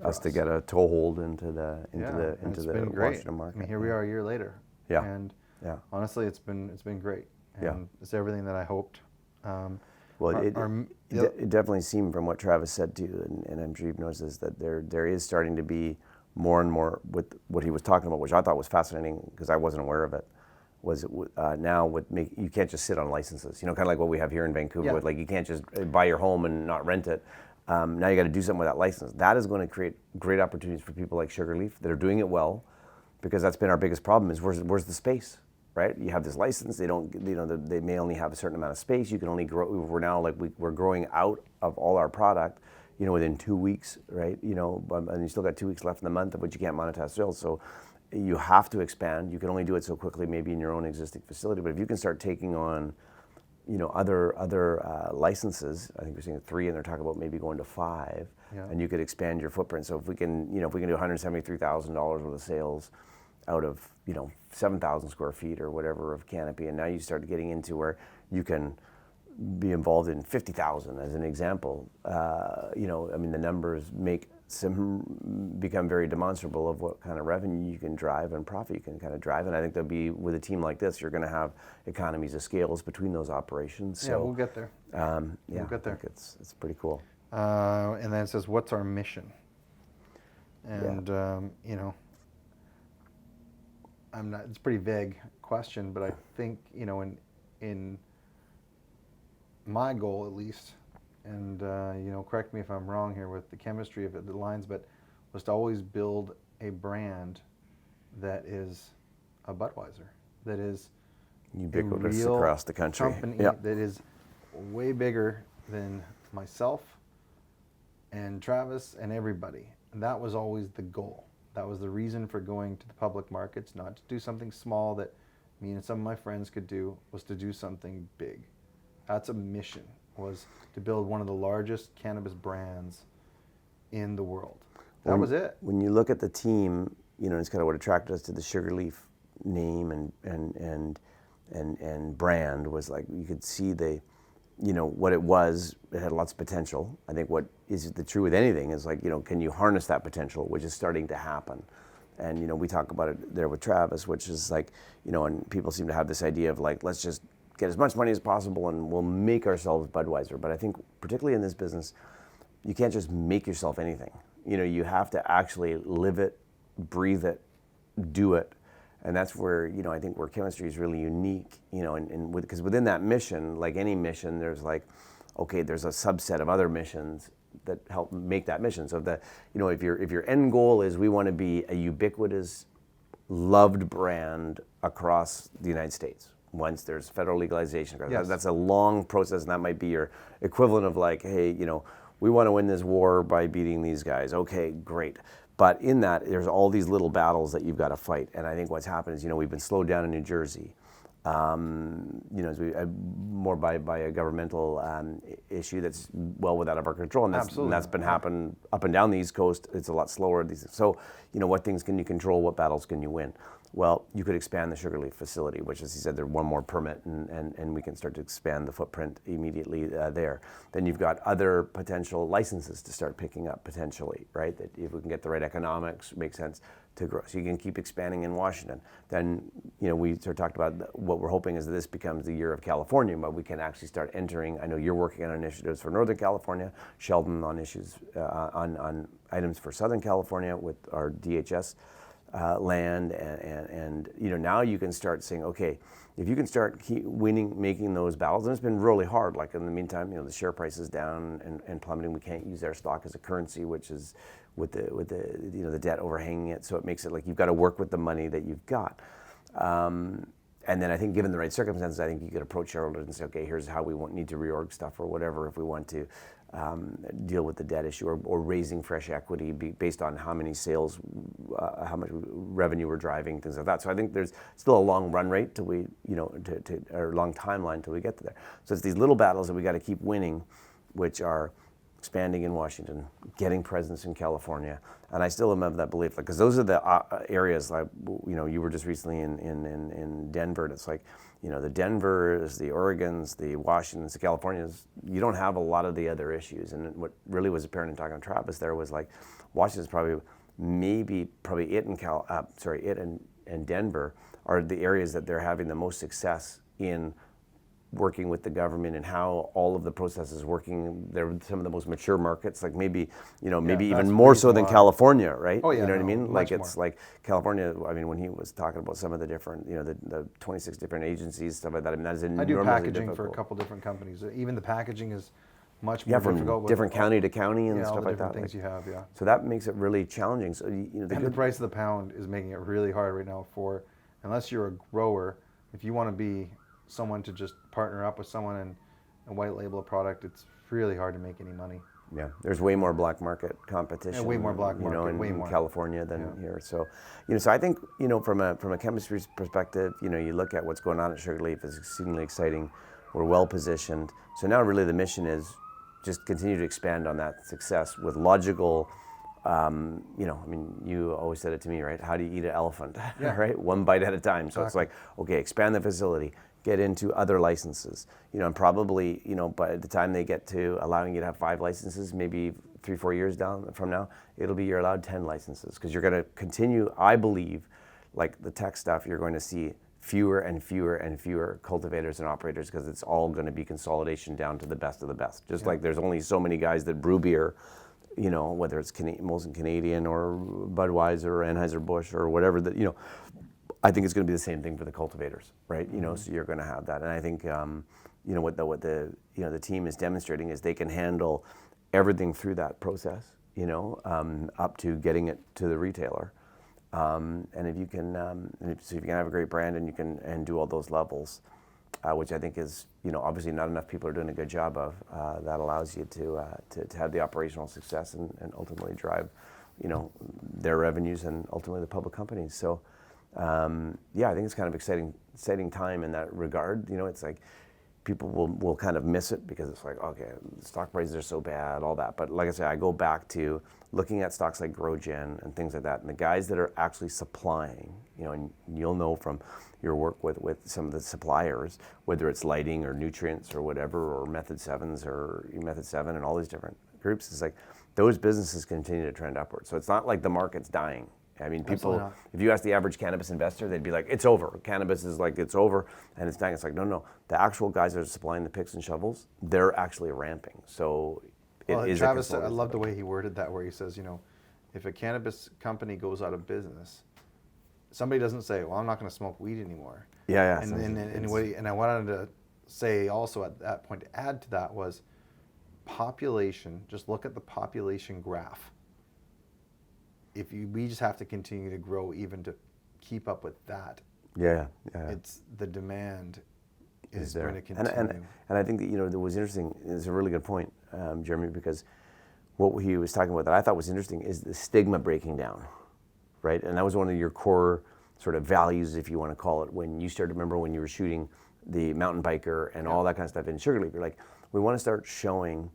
Us to get a toehold into the and it's the been great. Washington market. I mean, here we are a year later. Yeah. And Yeah. honestly, it's been great. And Yeah. it's everything that I hoped. Well, our- it definitely seemed from what Travis said to you, and I'm sure you've noticed this, that there is starting to be more and more with what he was talking about, which I thought was fascinating because I wasn't aware of it. Was now you can't just sit on licenses, kind of like what we have here in Vancouver. Yeah. With like you can't just buy your home and not rent it. Now you got to do something with that license. That is going to create great opportunities for people like Sugarleaf that are doing it well, because that's been our biggest problem: is where's the space, right? You have this license, they don't, they may only have a certain amount of space. You can only grow. We're now like we're growing out of all our product, within 2 weeks, right? And you still got 2 weeks left in the month of which you can't monetize sales. So you have to expand. You can only do it so quickly, maybe in your own existing facility. But if you can start taking on, other licenses, I think we're seeing 3, and they're talking about maybe going to 5, Yeah. and you could expand your footprint. So if we can do $173,000 worth of sales out of 7,000 square feet or whatever of canopy, and now you start getting into where you can be involved in 50,000 as an example. The numbers become very demonstrable of what kind of revenue you can drive and profit you can kind of drive. And I think there'll be, with a team like this, you're going to have economies of scales between those operations. So, yeah, we'll get there. we'll get there. I think it's pretty cool. And then it says, "What's our mission?" And I'm not. It's a pretty vague question, but I think in my goal at least, and correct me if I'm wrong here with the chemistry of it, the lines, but was to always build a brand that is a Budweiser, that is Ubiquitous a real across the country. company Yeah. that is way bigger than myself and Travis and everybody. And that was always the goal. That was the reason for going to the public markets, not to do something small that me and some of my friends could do, was to do something big. That's a mission, was to build one of the largest cannabis brands in the world. That was it. When you look at the team, it's kind of what attracted us to the Sugarleaf name and brand was like you could see what it was. It had lots of potential. I think what is the true with anything is like can you harness that potential, which is starting to happen. And we talk about it there with Travis, which is like and people seem to have this idea of like, let's just get as much money as possible and we'll make ourselves Budweiser. But I think particularly in this business, you can't just make yourself anything. You have to actually live it, breathe it, do it. And that's where, I think where chemistry is really unique, because within that mission, like any mission, there's like, okay, there's a subset of other missions that help make that mission. So if your end goal is we want to be a ubiquitous, loved brand across the United States, once there's federal legalization, Yes. That's a long process, and that might be your equivalent of like, hey, we want to win this war by beating these guys. Okay, great. But in that, there's all these little battles that you've got to fight. And I think what's happened is, we've been slowed down in New Jersey, more by a governmental issue that's well out of our control. And that's been happening up and down the East Coast. It's a lot slower. So, what things can you control? What battles can you win? Well, you could expand the Sugarleaf facility, which, as he said, there's one more permit, and we can start to expand the footprint immediately there. Then you've got other potential licenses to start picking up potentially, right? That if we can get the right economics, makes sense to grow. So you can keep expanding in Washington. Then, we sort of talked about what we're hoping is that this becomes the year of California, but we can actually start entering. I know you're working on initiatives for Northern California, Sheldon on issues on items for Southern California with our DHS. Land and now you can start saying, okay, if you can start keep winning, making those battles, and it's been really hard. Like in the meantime, the share price is down and plummeting. We can't use their stock as a currency, which is with the debt overhanging it. So it makes it like you've got to work with the money that you've got. And then I think, given the right circumstances, I think you could approach shareholders and say, okay, here's how we need to reorg stuff or whatever if we want to. deal with the debt issue, or raising fresh equity based on how many sales, how much revenue we're driving, things like that. So I think there's still a long run rate till we, or long timeline till we get to there. So it's these little battles that we got to keep winning, which are expanding in Washington, getting presence in California, and I still am of that belief, because those are the areas, like, you were just recently in Denver, and it's like, the Denvers, the Oregons, the Washingtons, the Californias, you don't have a lot of the other issues. And what really was apparent in talking to Travis there was, like, Washington's probably it and Denver are the areas that they're having the most success in working with the government and how all of the processes working. They're some of the most mature markets, like maybe even more so than California, right? Oh yeah, you know what I mean? Like, it's more. like California. I mean, when he was talking about some of the different, the 26 different agencies, stuff like that. I mean, that is enormously difficult. I do packaging for a couple different companies. Even the packaging is much more from difficult. Different county to county and stuff all the like different that. things you have, yeah. So that makes it really challenging. So the price of the pound is making it really hard right now unless you're a grower, if you want to be someone to just partner up with someone and white label a product, it's really hard to make any money. Yeah, there's way more black market competition. Yeah, way more black market, in California than here. So, so I think, from a chemistry perspective, you look at what's going on at Sugarleaf is exceedingly exciting. We're well positioned. So now really the mission is just continue to expand on that success with logical. You always said it to me, right? How do you eat an elephant? Yeah. Right, one bite at a time. So Exactly. it's like, okay, expand the facility. Get into other licenses, and probably, by the time they get to allowing you to have 5 licenses, maybe 3-4 years down from now, you're allowed 10 licenses, because you're going to continue, I believe, like the tech stuff, you're going to see fewer and fewer and fewer cultivators and operators, because it's all going to be consolidation down to the best of the best. Just like there's only so many guys that brew beer, whether it's Molson Canadian or Budweiser or Anheuser-Busch or whatever that, I think it's going to be the same thing for the cultivators, right? So you're going to have that, and I think what the team is demonstrating is they can handle everything through that process, up to getting it to the retailer, and if you can have a great brand and you can do all those levels, which I think is obviously not enough people are doing a good job of, that allows you to have the operational success and ultimately drive their revenues and ultimately the public companies. So. I think it's kind of exciting time in that regard. It's like people will kind of miss it because it's like, okay, the stock prices are so bad, all that. But like I said, I go back to looking at stocks like GrowGen and things like that, and the guys that are actually supplying, and you'll know from your work with some of the suppliers, whether it's lighting or nutrients or whatever, or Method 7s or Method 7 and all these different groups, it's like those businesses continue to trend upwards. So it's not like the market's dying. I mean, people, if you ask the average cannabis investor, they'd be like, it's over. Cannabis is like, it's over, and it's dying. It's like, no. The actual guys that are supplying the picks and shovels, they're actually ramping. So it is Travis, I love the way he worded that, where he says, if a cannabis company goes out of business, somebody doesn't say, well, I'm not going to smoke weed anymore. Yeah. And I wanted to say also at that point, to add to that, was population. Just look at the population graph. We just have to continue to grow even to keep up with that. Yeah. It's the demand is there. going to continue. And I think that, that was interesting, it's a really good point, Jeremy, because what he was talking about that I thought was interesting is the stigma breaking down, right? And that was one of your core sort of values, if you want to call it, when you started, remember when you were shooting the mountain biker and all that kind of stuff in Sugarleaf. You're like, we want to start showing,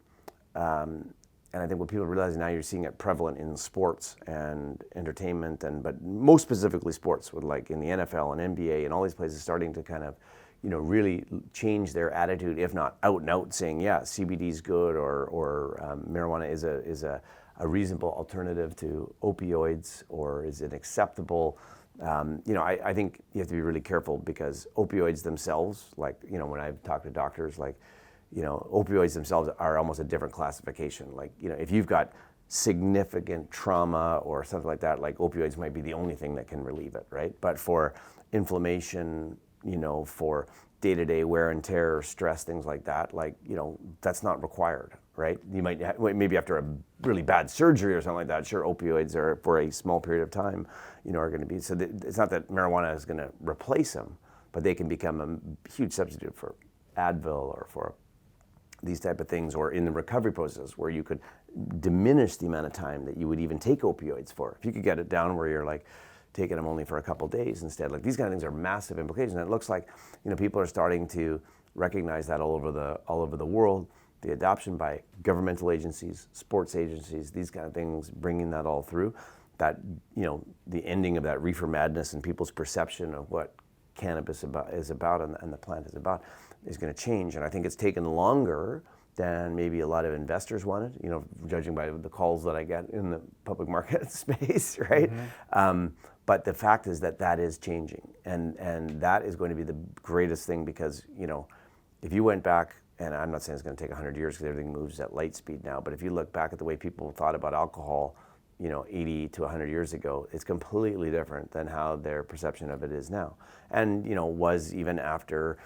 and I think what people realize now, you're seeing it prevalent in sports and entertainment, but most specifically sports, with like in the NFL and NBA and all these places starting to kind of, really change their attitude, if not out and out saying, yeah, CBD is good, or marijuana is a reasonable alternative to opioids, or is it acceptable? I think you have to be really careful, because opioids themselves, like, when I've talked to doctors, like, opioids themselves are almost a different classification. Like, if you've got significant trauma or something like that, like opioids might be the only thing that can relieve it, right? But for inflammation, for day-to-day wear and tear, stress, things like that, like, that's not required, right? You might, maybe after a really bad surgery or something like that, sure, opioids are for a small period of time, are going to be, so it's not that marijuana is going to replace them, but they can become a huge substitute for Advil or for these type of things, or in the recovery process where you could diminish the amount of time that you would even take opioids for. If you could get it down where you're like taking them only for a couple of days instead, like these kind of things are massive implications. And it looks like, you know, people are starting to recognize that all over the world. The adoption by governmental agencies, sports agencies, these kind of things, bringing that all through, that, you know, the ending of that reefer madness and people's perception of what cannabis is about and the plant is about is going to change. And I think it's taken longer than maybe a lot of investors wanted, you know, judging by the calls that I get in the public market space, right? But the fact is that is changing, and that is going to be the greatest thing, because, you know, if you went back, and I'm not saying it's going to take 100 years because everything moves at light speed now, but if you look back at the way people thought about alcohol, you know, 80 to 100 years ago, it's completely different than how their perception of it is now. And, you know, was even after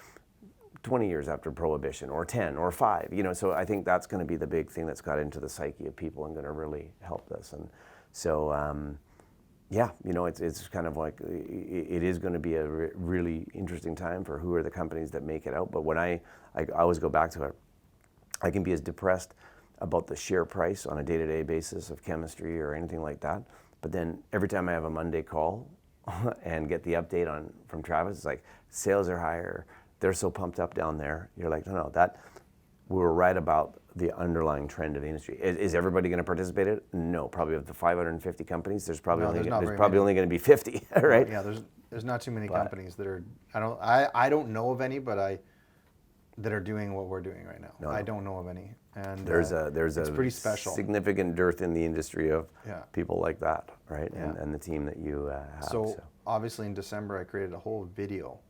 20 years after Prohibition, or 10 or 5, you know, so I think that's going to be the big thing that's got into the psyche of people and going to really help this. And so, yeah, you know, it's kind of like, it is going to be a really interesting time for who are the companies that make it out. But when I always go back to it, I can be as depressed about the share price on a day-to-day basis of chemistry or anything like that. But then every time I have a Monday call and get the update from Travis, it's like, sales are higher, they're so pumped up down there. You're like, no, that we're right about the underlying trend of the industry. Is everybody going to participate in it? No, probably of the 550 companies, there's probably only going to be 50, right? Yeah, there's not too many companies that are. I don't know of any, but that are doing what we're doing right now. I don't know of any, and there's it's pretty special. Significant dearth in the industry of people like that, right? Yeah. And the team that you have. So obviously in December I created a whole video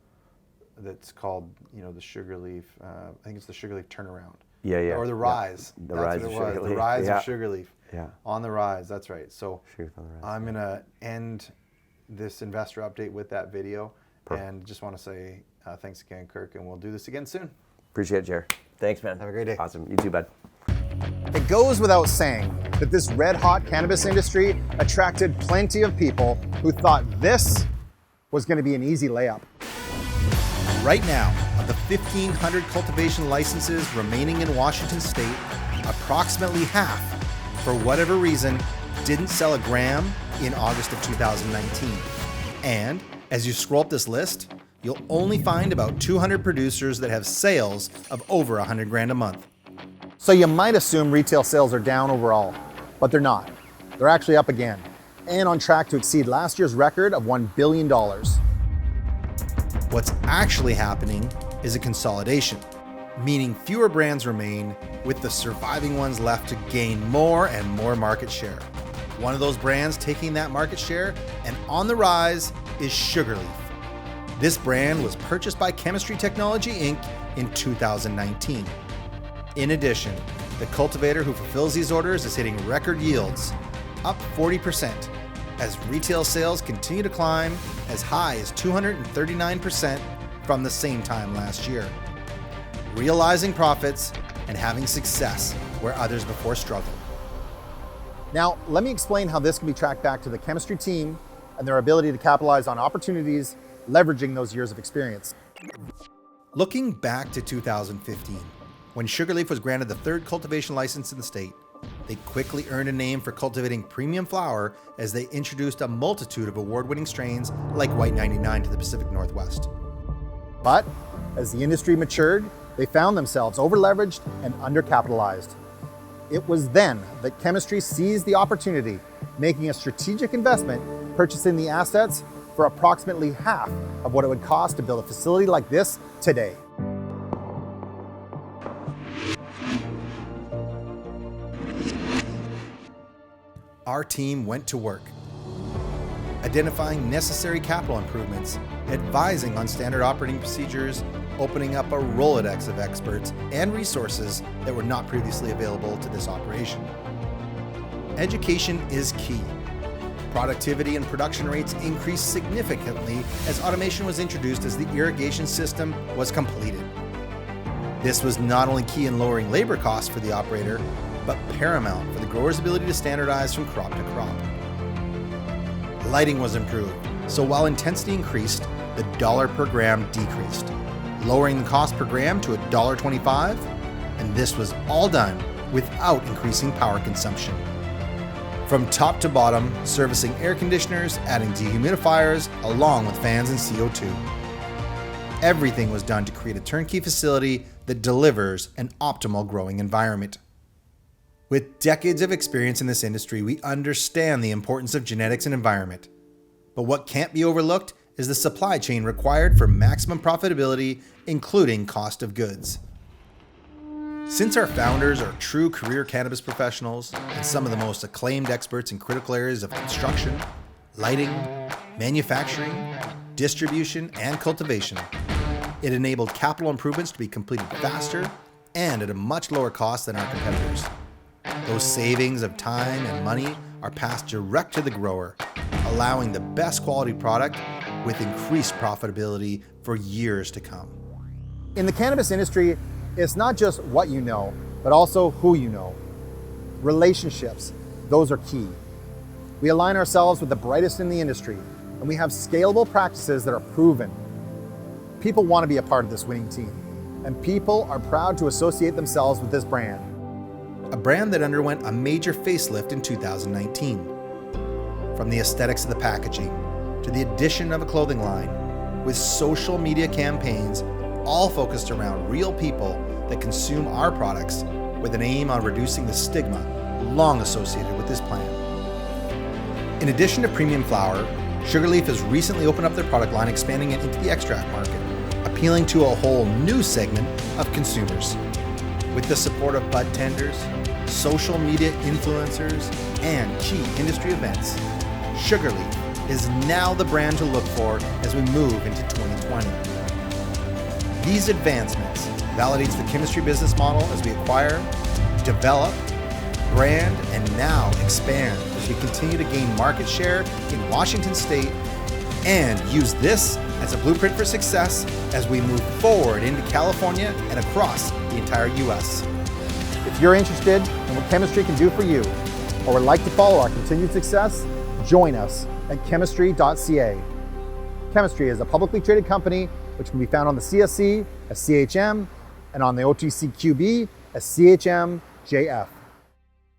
that's called, you know, the Sugarleaf. I think it's the Sugarleaf turnaround. Yeah. Or the rise. The rise of Sugarleaf. The rise of Sugarleaf. Yeah. On the rise. That's right. So on the rise. I'm gonna end this investor update with that video. Perfect. And just want to say thanks again, Kirk, and we'll do this again soon. Appreciate it, Jer. Thanks, man. Have a great day. Awesome. You too, bud. It goes without saying that this red-hot cannabis industry attracted plenty of people who thought this was going to be an easy layup. Right now, of the 1,500 cultivation licenses remaining in Washington state, approximately half, for whatever reason, didn't sell a gram in August of 2019. And as you scroll up this list, you'll only find about 200 producers that have sales of over 100 grand a month. So you might assume retail sales are down overall, but they're not. They're actually up again, and on track to exceed last year's record of $1 billion. What's actually happening is a consolidation, meaning fewer brands remain, with the surviving ones left to gain more and more market share. One of those brands taking that market share and on the rise is Sugarleaf. This brand was purchased by Chemistry Technology Inc. in 2019. In addition, the cultivator who fulfills these orders is hitting record yields, up 40%, as retail sales continue to climb as high as 239% from the same time last year. Realizing profits and having success where others before struggled. Now, let me explain how this can be tracked back to the chemistry team and their ability to capitalize on opportunities, leveraging those years of experience. Looking back to 2015, when Sugarleaf was granted the third cultivation license in the state, they quickly earned a name for cultivating premium flower as they introduced a multitude of award-winning strains like White 99 to the Pacific Northwest. But as the industry matured, they found themselves over-leveraged and undercapitalized. It was then that chemistry seized the opportunity, making a strategic investment, purchasing the assets for approximately half of what it would cost to build a facility like this today. Our team went to work, identifying necessary capital improvements, advising on standard operating procedures, opening up a Rolodex of experts and resources that were not previously available to this operation. Education is key. Productivity and production rates increased significantly as automation was introduced as the irrigation system was completed. This was not only key in lowering labor costs for the operator, but paramount for the grower's ability to standardize from crop to crop. Lighting was improved, so while intensity increased, the dollar per gram decreased, lowering the cost per gram to $1.25 And this was all done without increasing power consumption. From top to bottom, servicing air conditioners, adding dehumidifiers, along with fans and CO2. Everything was done to create a turnkey facility that delivers an optimal growing environment. With decades of experience in this industry, we understand the importance of genetics and environment. But what can't be overlooked is the supply chain required for maximum profitability, including cost of goods. Since our founders are true career cannabis professionals and some of the most acclaimed experts in critical areas of construction, lighting, manufacturing, distribution, and cultivation, it enabled capital improvements to be completed faster and at a much lower cost than our competitors. Those savings of time and money are passed direct to the grower, allowing the best quality product with increased profitability for years to come. In the cannabis industry, it's not just what you know, but also who you know. Relationships, those are key. We align ourselves with the brightest in the industry, and we have scalable practices that are proven. People want to be a part of this winning team, and people are proud to associate themselves with this brand. A brand that underwent a major facelift in 2019. From the aesthetics of the packaging, to the addition of a clothing line, with social media campaigns all focused around real people that consume our products with an aim on reducing the stigma long associated with this plant. In addition to premium flower, Sugarleaf has recently opened up their product line, expanding it into the extract market, appealing to a whole new segment of consumers. With the support of bud tenders, social media influencers, and key industry events, Sugarleaf is now the brand to look for as we move into 2020. These advancements validates the chemistry business model as we acquire, develop, brand, and now expand as we continue to gain market share in Washington State and use this as a blueprint for success as we move forward into California and across the entire U.S. If you're interested in what chemistry can do for you, or would like to follow our continued success, join us at chemistry.ca. Chemistry is a publicly traded company which can be found on the CSE as CHM and on the OTCQB as CHMJF.